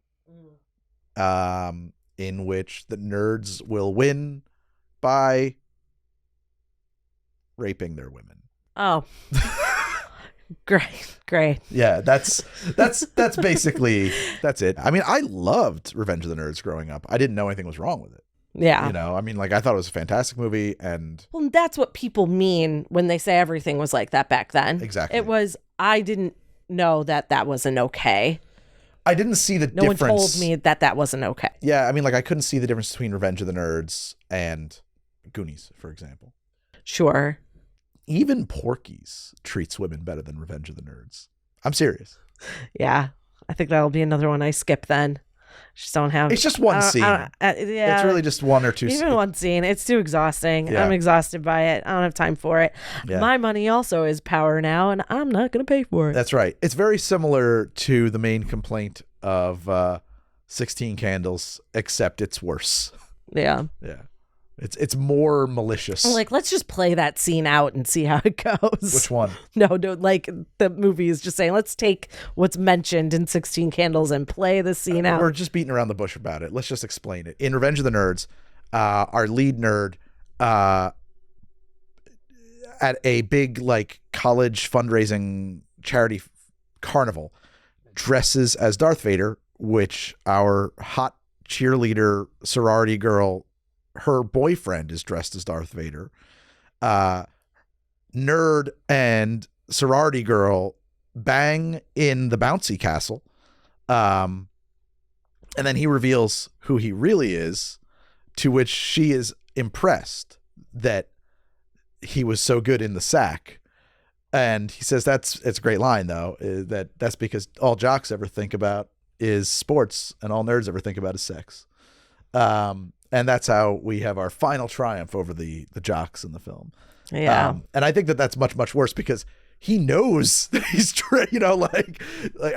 in which the nerds will win by raping their women. Oh. Great. Yeah, that's basically that's it. I mean, I loved Revenge of the Nerds growing up. I didn't know anything was wrong with it. Yeah. You know, I mean, I thought it was a fantastic movie, and well, that's what people mean when they say everything was like that back then. Exactly. It was, I didn't know that wasn't okay. I didn't see the no difference. No one told me that wasn't okay. Yeah, I mean, I couldn't see the difference between Revenge of the Nerds and Goonies, for example. Sure. Even Porky's treats women better than Revenge of the Nerds. I'm serious. Yeah. I think that'll be another one I skip then. Just don't have. It's just one scene. Yeah. It's really just one or two Even scenes. one scene. It's too exhausting. Yeah. I'm exhausted by it. I don't have time for it. Yeah. My money also is power now, and I'm not going to pay for it. That's right. It's very similar to the main complaint of 16 Candles, except it's worse. Yeah. Yeah. It's more malicious. Like, let's just play that scene out and see how it goes. Which one? No, like the movie is just saying, let's take what's mentioned in 16 Candles and play the scene out. We're just beating around the bush about it. Let's just explain it. In Revenge of the Nerds, our lead nerd at a big college fundraising charity carnival dresses as Darth Vader, which our hot cheerleader sorority girl, her boyfriend, is dressed as Darth Vader. Nerd and sorority girl bang in the bouncy castle. And then he reveals who he really is, to which she is impressed that he was so good in the sack. And he says it's a great line, though, that's because all jocks ever think about is sports and all nerds ever think about is sex. And that's how we have our final triumph over the jocks in the film. Yeah. And I think that's much, much worse because he knows that he's, I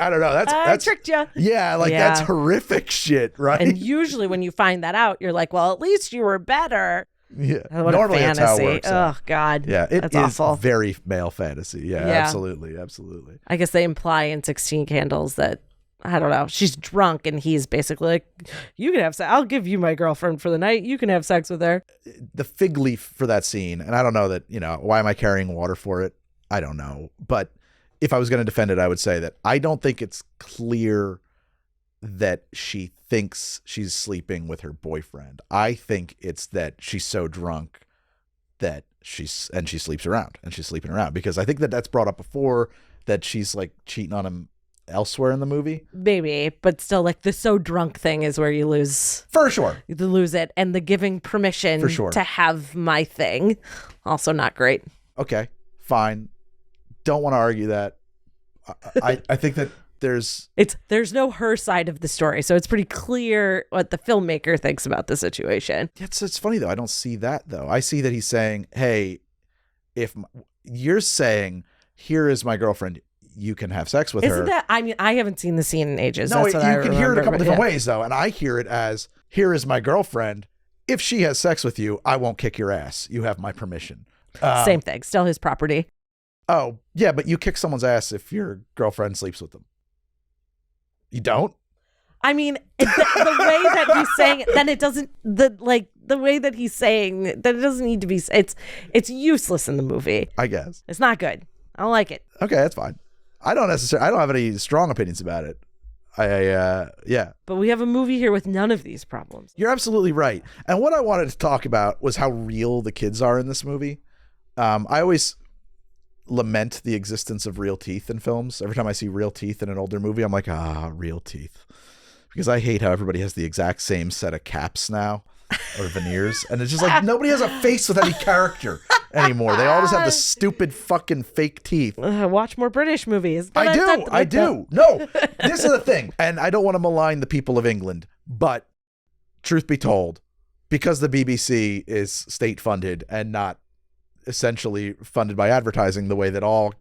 don't know. I tricked you. Yeah. That's horrific shit, right? And usually when you find that out, you're like, well, at least you were better. Yeah. What Normally a that's how it fantasy. works. Oh, God. Yeah. That's awful. Very male fantasy. Yeah. Yeah. Absolutely. Absolutely. I guess they imply in 16 Candles that, I don't know, she's drunk and he's basically like, you can have sex. I'll give you my girlfriend for the night. You can have sex with her. The fig leaf for that scene, and I don't know that, why am I carrying water for it? I don't know. But if I was going to defend it, I would say that I don't think it's clear that she thinks she's sleeping with her boyfriend. I think it's that she's so drunk that she sleeps around and she's sleeping around, because I think that's brought up before, that she's cheating on him elsewhere in the movie. Maybe, but still, the so drunk thing is where you lose. For sure. You lose it. And the giving permission For sure. to have my thing, also not great. Okay, fine. Don't want to argue that. I think that there's no her side of the story, so it's pretty clear what the filmmaker thinks about the situation. It's funny though. I don't see that though. I see that he's saying, hey, if you're saying, here is my girlfriend, you can have sex with her. Isn't that, I mean, I haven't seen the scene in ages. No, That's what I you can hear it a couple remember, different ways though. And I hear it as, here is my girlfriend. If she has sex with you, I won't kick your ass. You have my permission. Same thing. Still his property. Oh, yeah, but you kick someone's ass if your girlfriend sleeps with them. You don't? I mean, the way that he's saying it, then it doesn't, the way that he's saying that it doesn't need to be, it's useless in the movie. I guess. It's not good. I don't like it. Okay, that's fine. I don't have any strong opinions about it. Yeah. But we have a movie here with none of these problems. You're absolutely right. And what I wanted to talk about was how real the kids are in this movie. I always lament the existence of real teeth in films. Every time I see real teeth in an older movie, I'm like, real teeth. because I hate how everybody has the exact same set of caps now or veneers. And it's just like nobody has a face with any character anymore. They all just have the stupid fucking fake teeth. Watch more British movies. I do. No, this is the thing. And I don't want to malign the people of England, but truth be told, because the BBC is state funded and not essentially funded by advertising the way that all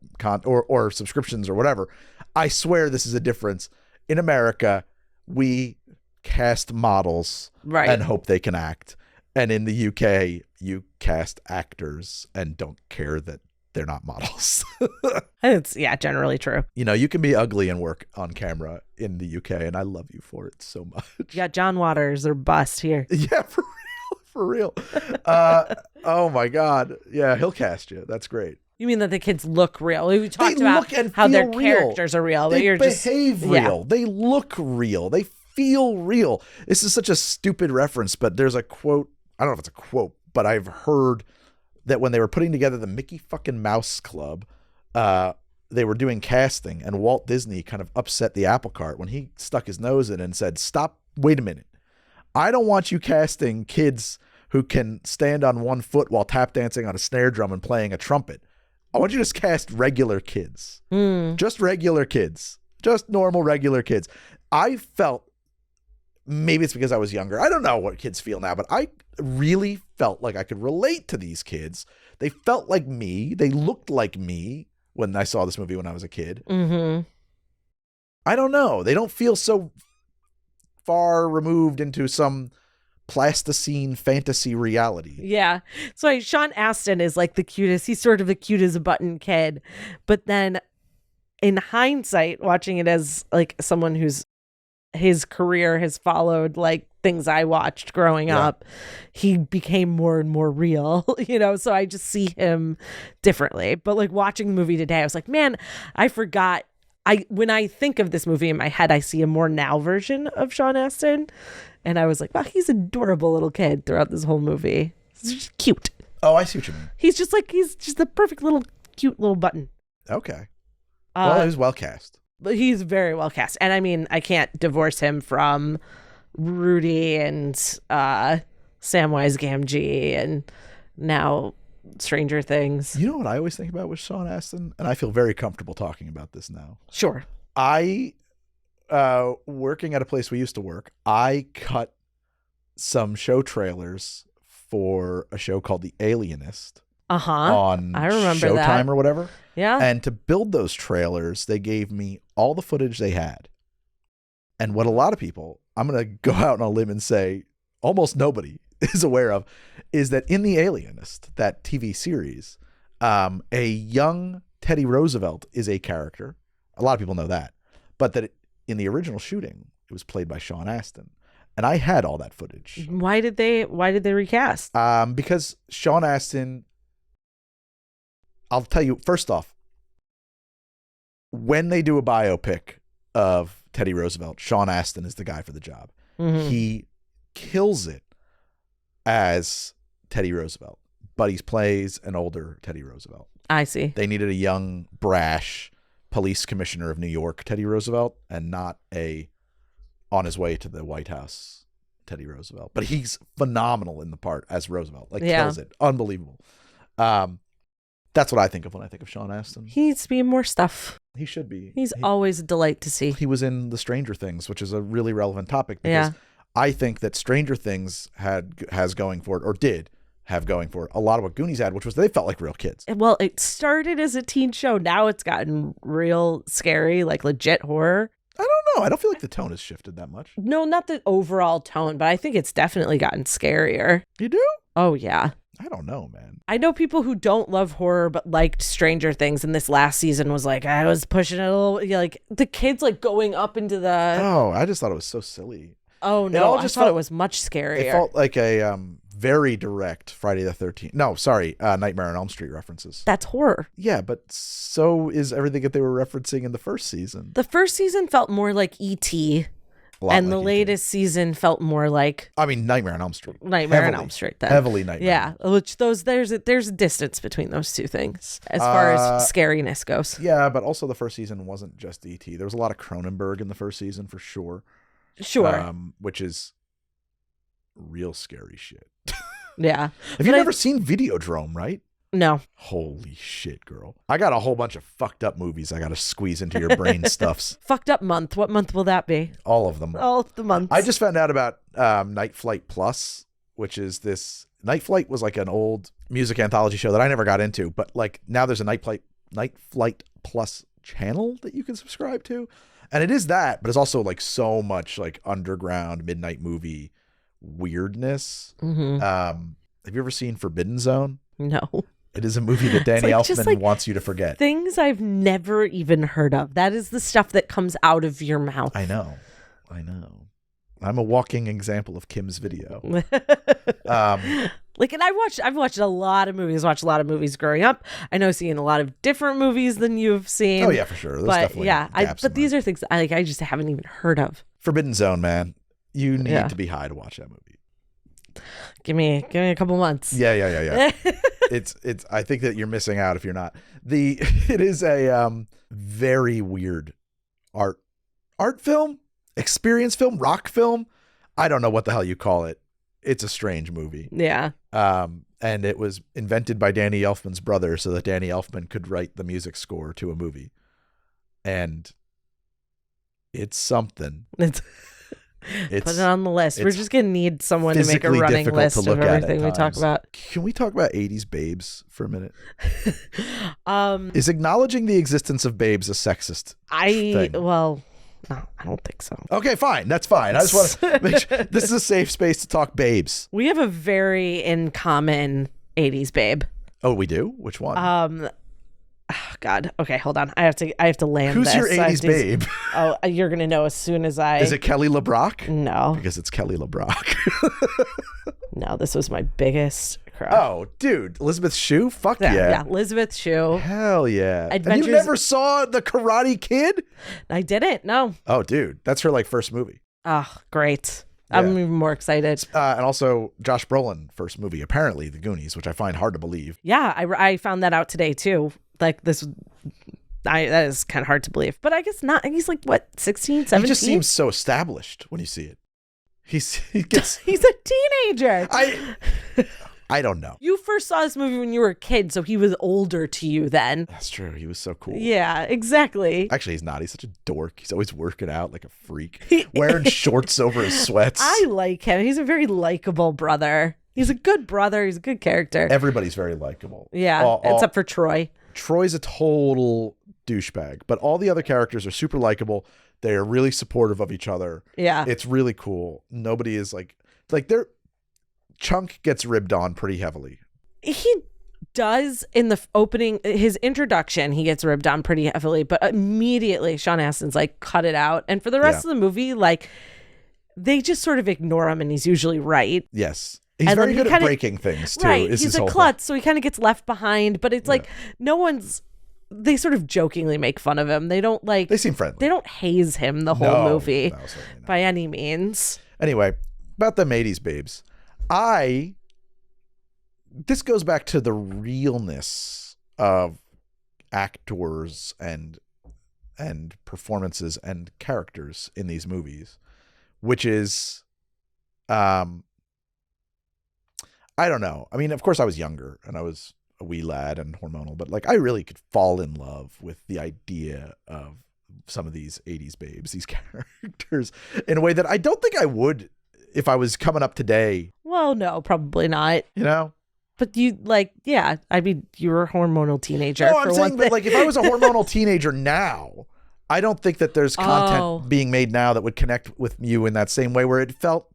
or subscriptions or whatever, I swear this is a difference. In America, we cast models and hope they can act. And in the UK, you cast actors and don't care that they're not models. It's generally true. You know, you can be ugly and work on camera in the UK, and I love you for it so much. You got John Waters or bust here. Yeah, for real. Oh my God. Yeah, he'll cast you. That's great. You mean that the kids look real? We talked about how their characters are real. They behave real. They look real. They feel real. This is such a stupid reference, but there's a quote. I don't know if it's a quote, but I've heard that when they were putting together the Mickey fucking Mouse Club, they were doing casting, and Walt Disney kind of upset the apple cart when he stuck his nose in and said, "Stop, wait a minute. I don't want you casting kids who can stand on one foot while tap dancing on a snare drum and playing a trumpet. I want you to just cast regular kids. Just regular kids. Just normal regular kids." I felt, maybe it's because I was younger, I don't know what kids feel now, but I really felt like I could relate to these kids. They felt like me. They looked like me when I saw this movie when I was a kid. Mm-hmm. I don't know. They don't feel so far removed into some plasticine fantasy reality. Yeah. So Sean Astin is like the cutest. He's sort of the cute as a button kid. But then in hindsight, watching it as like someone who's his career has followed like things I watched growing up, he became more and more real, you know, so I just see him differently. But like watching the movie today, I was like, man, I forgot. When I think of this movie in my head, I see a more now version of Sean Astin. And I was like, wow, he's an adorable little kid throughout this whole movie. He's just cute. Oh, I see what you mean. He's just the perfect little cute little button. Okay. Well, he was well cast. He's very well cast. And I mean, I can't divorce him from Rudy and Samwise Gamgee and now Stranger Things. You know what I always think about with Sean Astin? And I feel very comfortable talking about this now. Sure. Working at a place we used to work, I cut some show trailers for a show called The Alienist. On I remember Showtime that. or whatever. Yeah. And to build those trailers, they gave me all the footage they had. And what a lot of people, I'm going to go out on a limb and say almost nobody is aware of, is that in The Alienist, that TV series, a young Teddy Roosevelt is a character. A lot of people know that. But that in the original shooting, it was played by Sean Astin. And I had all that footage. Why did they recast? Because Sean Astin, I'll tell you, first off, when they do a biopic of Teddy Roosevelt, Sean Astin is the guy for the job. Mm-hmm. He kills it as Teddy Roosevelt, but he plays an older Teddy Roosevelt. I see. They needed a young, brash police commissioner of New York, Teddy Roosevelt, and not a on his way to the White House Teddy Roosevelt. But he's phenomenal in the part as Roosevelt. Kills it. Unbelievable. That's what I think of when I think of Sean Astin. He needs to be in more stuff. He should be. He's always a delight to see. He was in the Stranger Things, which is a really relevant topic because I think that Stranger Things has going for it, or did have going for it, a lot of what Goonies had, which was they felt like real kids. Well, it started as a teen show. Now it's gotten real scary, like legit horror. I don't know. I don't feel like the tone has shifted that much. No, not the overall tone, but I think it's definitely gotten scarier. You do? Oh, yeah. I don't know, man. I know people who don't love horror but liked Stranger Things, and this last season was like, I was pushing it a little, like the kids like going up into the... Oh, I just thought it was so silly. Oh, no, I thought it was much scarier. It felt like a very direct Friday the 13th. No, sorry, Nightmare on Elm Street references. That's horror. Yeah, but so is everything that they were referencing in the first season. The first season felt more like E.T., and the latest season felt more like... I mean, Nightmare on Elm Street. Nightmare on Elm Street. Then. Heavily Nightmare. Yeah, which there's a distance between those two things as far as scariness goes. Yeah, but also the first season wasn't just E.T. There was a lot of Cronenberg in the first season for sure. Sure. Which is real scary shit. Yeah. Have you never seen Videodrome, right? No. Holy shit, girl. I got a whole bunch of fucked up movies I got to squeeze into your brain stuffs. Fucked up month. What month will that be? All of them. All of the months. I just found out about Night Flight Plus, which is this. Night Flight was like an old music anthology show that I never got into, but like now there's a Night Flight Plus channel that you can subscribe to. And it is that, but it's also like so much like underground midnight movie weirdness. Mm-hmm. Have you ever seen Forbidden Zone? No. It is a movie that Danny Elfman wants you to forget. Things I've never even heard of. That is the stuff that comes out of your mouth. I know. I'm a walking example of Kim's video. Like, and I've watched a lot of movies. Watched a lot of movies growing up. I know seeing a lot of different movies than you've seen. Oh yeah, for sure. There's but definitely yeah, gaps but in these that. are things I just haven't even heard of. Forbidden Zone, man. You need to be high to watch that movie. Give me a couple months. Yeah. It's I think that you're missing out if you're not. It is a very weird art film, experience film, rock film. I don't know what the hell you call it. It's a strange movie. Yeah. And it was invented by Danny Elfman's brother so that Danny Elfman could write the music score to a movie. And it's something. Put it on the list. We're just going to need someone to make a running list of everything we talk about. Can we talk about 80s babes for a minute? Is acknowledging the existence of babes a sexist thing? Well, no, I don't think so. Okay, fine. That's fine. I just want to make sure this is a safe space to talk babes. We have a very in common 80s babe. Oh, we do? Which one? Oh, God. Okay, hold on. I have to land Who's this. your 80s babe? Oh, you're going to know as soon as I... Is it Kelly LeBrock? No. Because it's Kelly LeBrock. No, this was my biggest crush. Oh, dude. Elizabeth Shue? Fuck yeah. Yeah, Elizabeth Shue. Hell yeah. Adventures... And you never saw The Karate Kid? I didn't, no. Oh, dude. That's her like first movie. Oh, great. Yeah. I'm even more excited. And also Josh Brolin, first movie, apparently The Goonies, which I find hard to believe. Yeah, I found that out today too. Like this, that is kind of hard to believe. But I guess not. He's like, what, 16, 17? He just seems so established when you see it. He's a teenager. I don't know. You first saw this movie when you were a kid, so he was older to you then. That's true. He was so cool. Yeah, exactly. Actually, he's not. He's such a dork. He's always working out like a freak, wearing shorts over his sweats. I like him. He's a very likable brother. He's a good brother. He's a good character. Everybody's very likable. Yeah, except for Troy. Troy's a total douchebag, but all the other characters are super likable. They are really supportive of each other. Yeah. It's really cool. Nobody is like they're... Chunk gets ribbed on pretty heavily. He does in the opening, his introduction, he gets ribbed on pretty heavily, but immediately Sean Astin's like, cut it out. And for the rest of the movie, like, they just sort of ignore him and he's usually right. Yes. He's very good at breaking things, too. Right. He's a klutz, so he kind of gets left behind, but it's like they sort of jokingly make fun of him. They don't like... They seem friendly. They don't haze him the whole movie by any means. Anyway, about them 80s babes. This goes back to the realness of actors and performances and characters in these movies, which is, I don't know. I mean, of course I was younger and I was a wee lad and hormonal, but like I really could fall in love with the idea of some of these 80s babes, these characters, in a way that I don't think I would if I was coming up today. Well, no, probably not. You know? But you I mean, you were a hormonal teenager. No, I'm saying, but like if I was a hormonal teenager now, I don't think that there's content being made now that would connect with you in that same way where it felt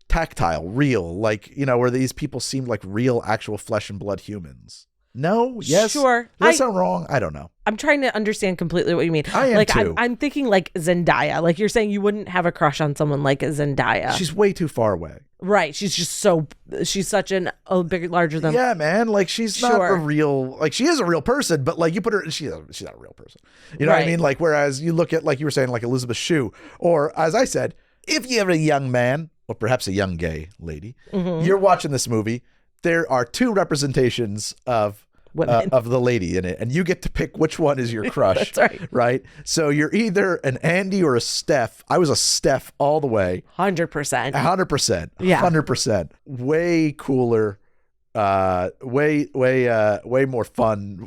tactile, real, like, you know, where these people seemed like real, actual flesh and blood humans. No? Yes? Sure. Does that sound wrong? I don't know. I'm trying to understand completely what you mean. I am like, too. I'm thinking like Zendaya. Like you're saying you wouldn't have a crush on someone like a Zendaya. She's way too far away. Right. She's such a big, larger than... Yeah, man. Like she's not a real, like she is a real person, but like you put her, she's not a real person. You know what I mean? Like, whereas you look at, like you were saying, like Elizabeth Shue, or as I said, if you're a young man, or perhaps a young gay lady, you're watching this movie, there are two representations of women. of the lady in it, and you get to pick which one is your crush. That's right. Right? So you're either an Andy or a Steph. I was a Steph all the way. 100%. 100%. Yeah. 100%. Way cooler. Way more fun.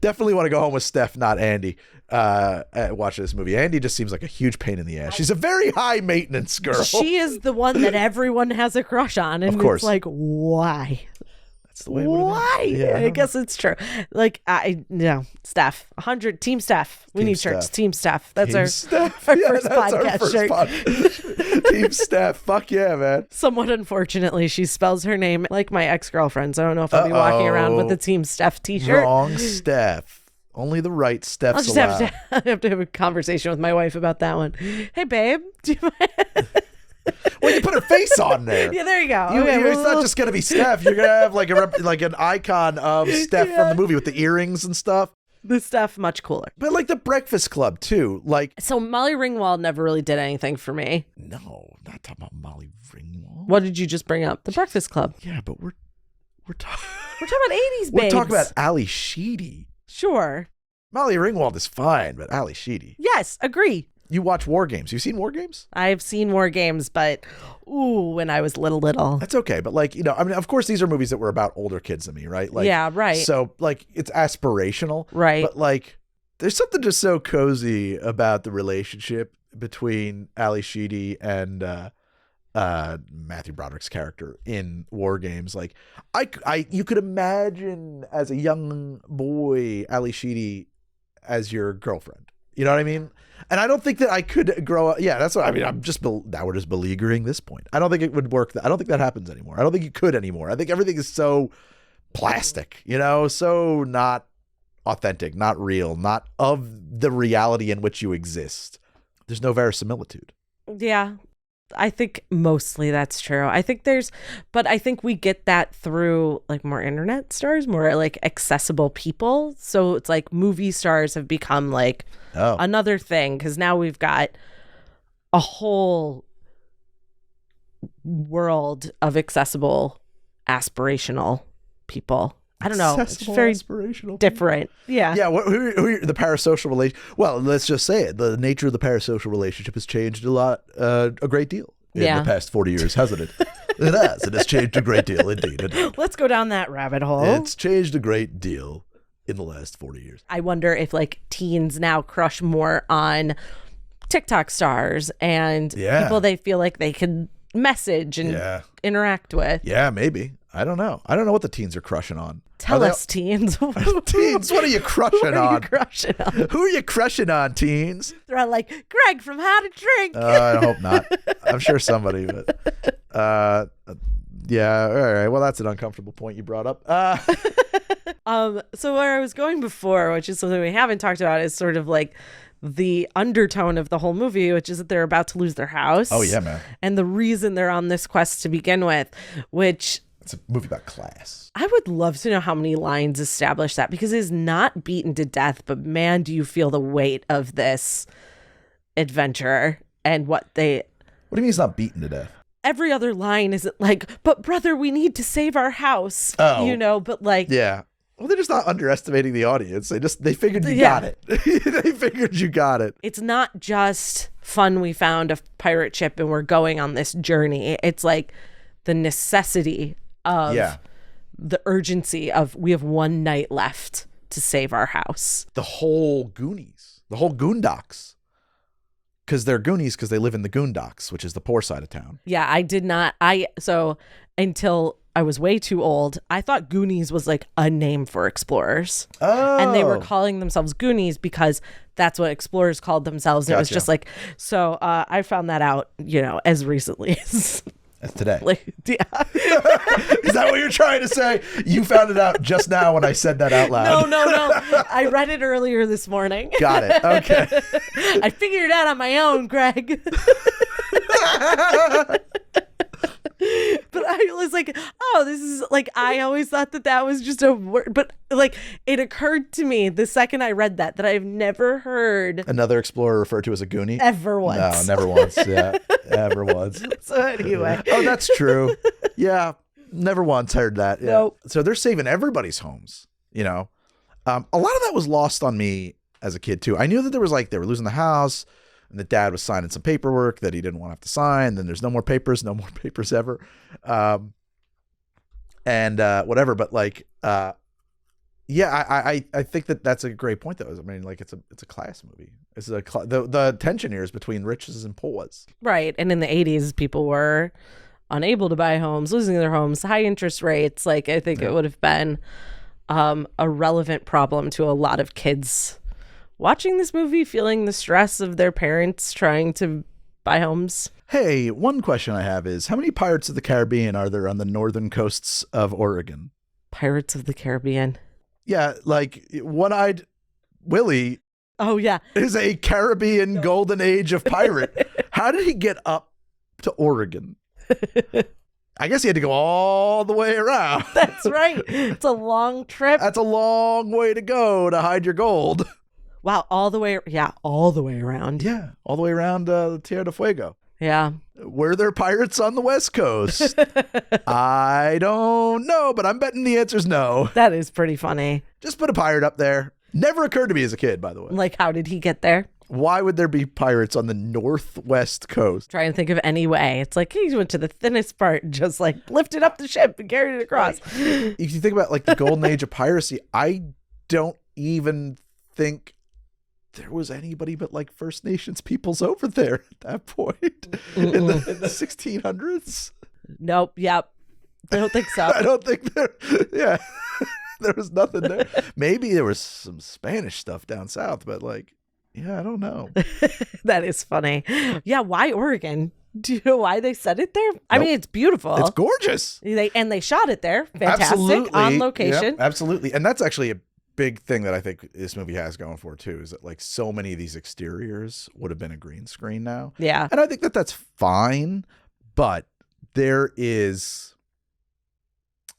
Definitely want to go home with Steph, not Andy. Watching this movie. Andy just seems like a huge pain in the ass. She's a very high maintenance girl. She is the one that everyone has a crush on, and Of course. it's like, why? That's the way it would've been. Why? Yeah, I guess it's true. Like, Steph, 100 Team Steph. We Team need shirts. Steph. Team Steph. That's Team our Steph. our Yeah, first that's our podcast first shirt. Team Steph. Fuck yeah, man. Somewhat unfortunately, she spells her name like my ex-girlfriend, so I don't know if I'll be walking around with a Team Steph t-shirt. Wrong Steph. Only the right Steph's I'll just allowed. have to have a conversation with my wife about that one. Hey, babe. Do you mind? Well, you put her face on there. Yeah, there you go. It's not just gonna be Steph. You're gonna have like an icon of Steph from the movie with the earrings and stuff. The Steph, much cooler. But like the Breakfast Club too. Like, So Molly Ringwald never really did anything for me. no, not talking about Molly Ringwald. What did you just bring up? The Breakfast Club. Yeah, but we're talking. We're talking about 80s We're babes. talking about Ali Sheedy. Sure. Molly Ringwald is fine, but Ali Sheedy. Yes, agree. You watch War Games. You seen War Games? I've seen War Games, but when I was little. That's okay, but like, I mean, of course these are movies that were about older kids than me, right? Like, Yeah, right. So like it's aspirational. Right. But like there's something just so cozy about the relationship between Ali Sheedy and Matthew Broderick's character in War Games. Like you could imagine as a young boy Ali Sheedy as your girlfriend. You know what I mean? And I don't think that I could grow up. Yeah, that's what I mean. Now we're just beleaguering this point. I don't think it would work. I don't think that happens anymore. I don't think you could anymore. I think everything is so plastic, so not authentic, not real, not of the reality in which you exist. There's no verisimilitude. Yeah. I think mostly that's true. I think we get that through like more internet stars, more like accessible people. So it's like movie stars have become like another thing, because now we've got a whole world of accessible, aspirational people. I don't know. It's very aspirational different. Yeah. Yeah. Who are the parasocial relation? Well, let's just say it. The nature of the parasocial relationship has changed a great deal in the past 40 years, hasn't it? It has. It has changed a great deal, indeed. Let's go down that rabbit hole. It's changed a great deal in the last 40 years. I wonder if like teens now crush more on TikTok stars and people they feel like they can message and interact with. Yeah, maybe. I don't know. I don't know what the teens are crushing on. Tell us, teens. Teens, what are you crushing on? Who are you crushing on, teens? They're all like, Greg from How to Drink. I hope not. I'm sure somebody, but yeah. All right. Well, that's an uncomfortable point you brought up. So where I was going before, which is something we haven't talked about, is sort of like the undertone of the whole movie, which is that they're about to lose their house. Oh yeah, man. And the reason they're on this quest to begin with, which it's a movie about class. I would love to know how many lines establish that, because it is not beaten to death, but man, do you feel the weight of this adventure and what do you mean it's not beaten to death? Every other line isn't like, but brother, we need to save our house. But like, yeah. Well, they're just not underestimating the audience. They figured you got it. They figured you got it. It's not just fun. We found a pirate ship and we're going on this journey. It's like the necessity of the urgency of we have one night left to save our house. The whole Goonies, the whole Goondocks. Because they're Goonies because they live in the Goondocks, which is the poor side of town. Yeah, I did not. So until I was way too old, I thought Goonies was like a name for explorers. Oh. And they were calling themselves Goonies because that's what explorers called themselves. And it was just like, so I found that out, as recently as today. Yeah. Is that what you're trying to say? You found it out just now when I said that out loud. No. I read it earlier this morning. Got it. Okay. I figured it out on my own, Greg. But I was like, oh, this is like, I always thought that was just a word. But like, it occurred to me the second I read that I've never heard another explorer referred to as a Goonie. Ever once. No, never once. Yeah, ever once. So anyway. Oh, that's true. Yeah, never once heard that. Yeah. Nope. So they're saving everybody's homes. you know. A lot of that was lost on me as a kid too. I knew that there was like, they were losing the house and the dad was signing some paperwork that he didn't want to have to sign. Then there's no more papers ever. And whatever. But like, yeah, I think that that's a great point though. I mean, like it's a class movie. It's the tension here is between riches and poors. Right. And in the 80s, people were unable to buy homes, losing their homes, high interest rates. Like, I think it would have been a relevant problem to a lot of kids watching this movie, feeling the stress of their parents trying to buy homes. Hey, one question I have is, how many Pirates of the Caribbean are there on the northern coasts of Oregon? Pirates of the Caribbean. Yeah, like One-Eyed Willie. Oh, yeah. Is a Caribbean golden age of pirate. How did he get up to Oregon? I guess he had to go all the way around. That's right. It's a long trip. That's a long way to go to hide your gold. Wow, all the way. Yeah, all the way around. Yeah, all the way around Tierra del Fuego. Yeah. Were there pirates on the West Coast? I don't know, but I'm betting the answer's no. That is pretty funny. Just put a pirate up there. Never occurred to me as a kid, by the way. Like, how did he get there? Why would there be pirates on the Northwest Coast? Try and think of any way. It's like he went to the thinnest part and just like lifted up the ship and carried it across. If you think about like the golden age of piracy, I don't even think there was anybody but like First Nations peoples over there at that point in the 1600s. Nope. Yep. I don't think so. I don't think there. Yeah, there was nothing there. Maybe there was some Spanish stuff down south, but like, yeah, I don't know. That is funny. Yeah. Why Oregon? Do you know why they set it there? I mean, it's beautiful. It's gorgeous. They shot it there. Fantastic. Absolutely. On location. Yep, absolutely. And that's actually a big thing that I think this movie has going for too, is that like so many of these exteriors would have been a green screen now. Yeah. And I think that that's fine, but there is,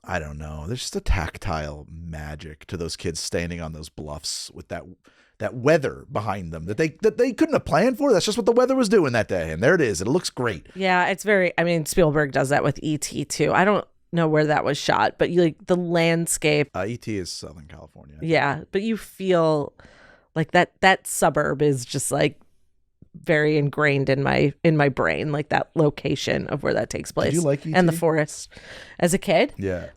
I don't know, there's just a tactile magic to those kids standing on those bluffs with that weather behind them that they couldn't have planned for. That's just what the weather was doing that day. And there it is. It looks great. Yeah, it's very, I mean, Spielberg does that with E.T. too. I don't know where that was shot, but you like the landscape. E.T. is Southern California. Yeah, but you feel like that suburb is just like very ingrained in my brain, like that location of where that takes place. Did you like E.T.? And the forest as a kid? Yeah.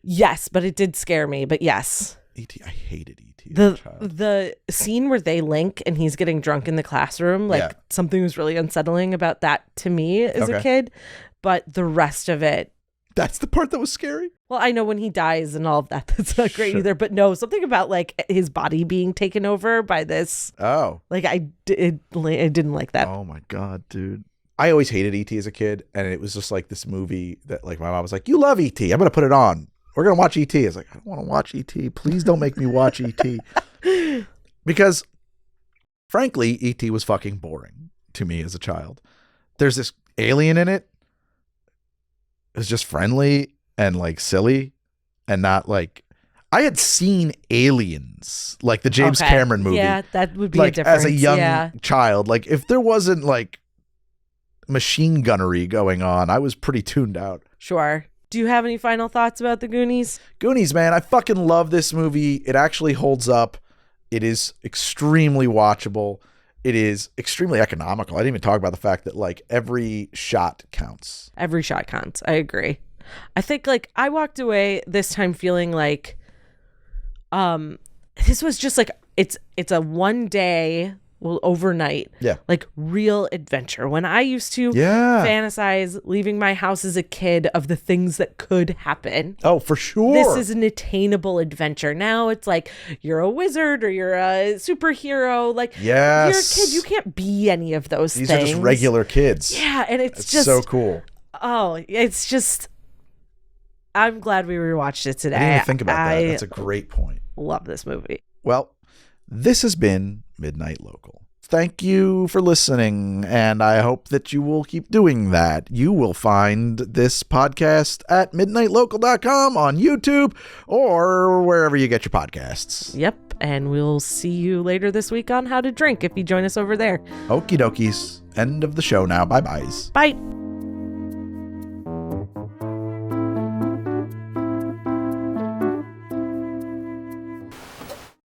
Yes, but it did scare me. But yes. E.T. I hated E.T. The scene where they link and he's getting drunk in the classroom, like something was really unsettling about that to me as a kid. But the rest of it, that's the part that was scary. Well, I know when he dies and all of that, that's not great either. But no, something about like his body being taken over by this. Oh, like I didn't like that. Oh my God, dude. I always hated E.T. as a kid. And it was just like this movie that like my mom was like, you love E.T. I'm going to put it on. We're going to watch E.T. I was like, I don't want to watch E.T. Please don't make me watch E.T. Because frankly, E.T. was fucking boring to me as a child. There's this alien in it. It was just friendly and like silly and not like, I had seen Aliens, like the James Cameron movie. Yeah, that would be like, a difference. As a young child, like if there wasn't like machine gunnery going on, I was pretty tuned out. Sure. Do you have any final thoughts about the Goonies? Goonies, man, I fucking love this movie. It actually holds up. It is extremely watchable. It is extremely economical. I didn't even talk about the fact that like every shot counts. Every shot counts. I agree. I think like I walked away this time feeling like this was just like it's a one day, well, overnight, like real adventure. When I used to fantasize leaving my house as a kid of the things that could happen. Oh, for sure. This is an attainable adventure. Now it's like you're a wizard or you're a superhero. Like you're a kid. You can't be any of those things. These are just regular kids. Yeah, and it's just so cool. Oh, it's just. I'm glad we rewatched it today. I didn't even think about that. That's a great point. Love this movie. Well, this has been Midnight Local. Thank you for listening, and I hope that you will keep doing that. You will find this podcast at midnightlocal.com, on YouTube, or wherever you get your podcasts. Yep, and we'll see you later this week on How to Drink if you join us over there. Okie dokies. End of the show now. Bye-byes. Bye.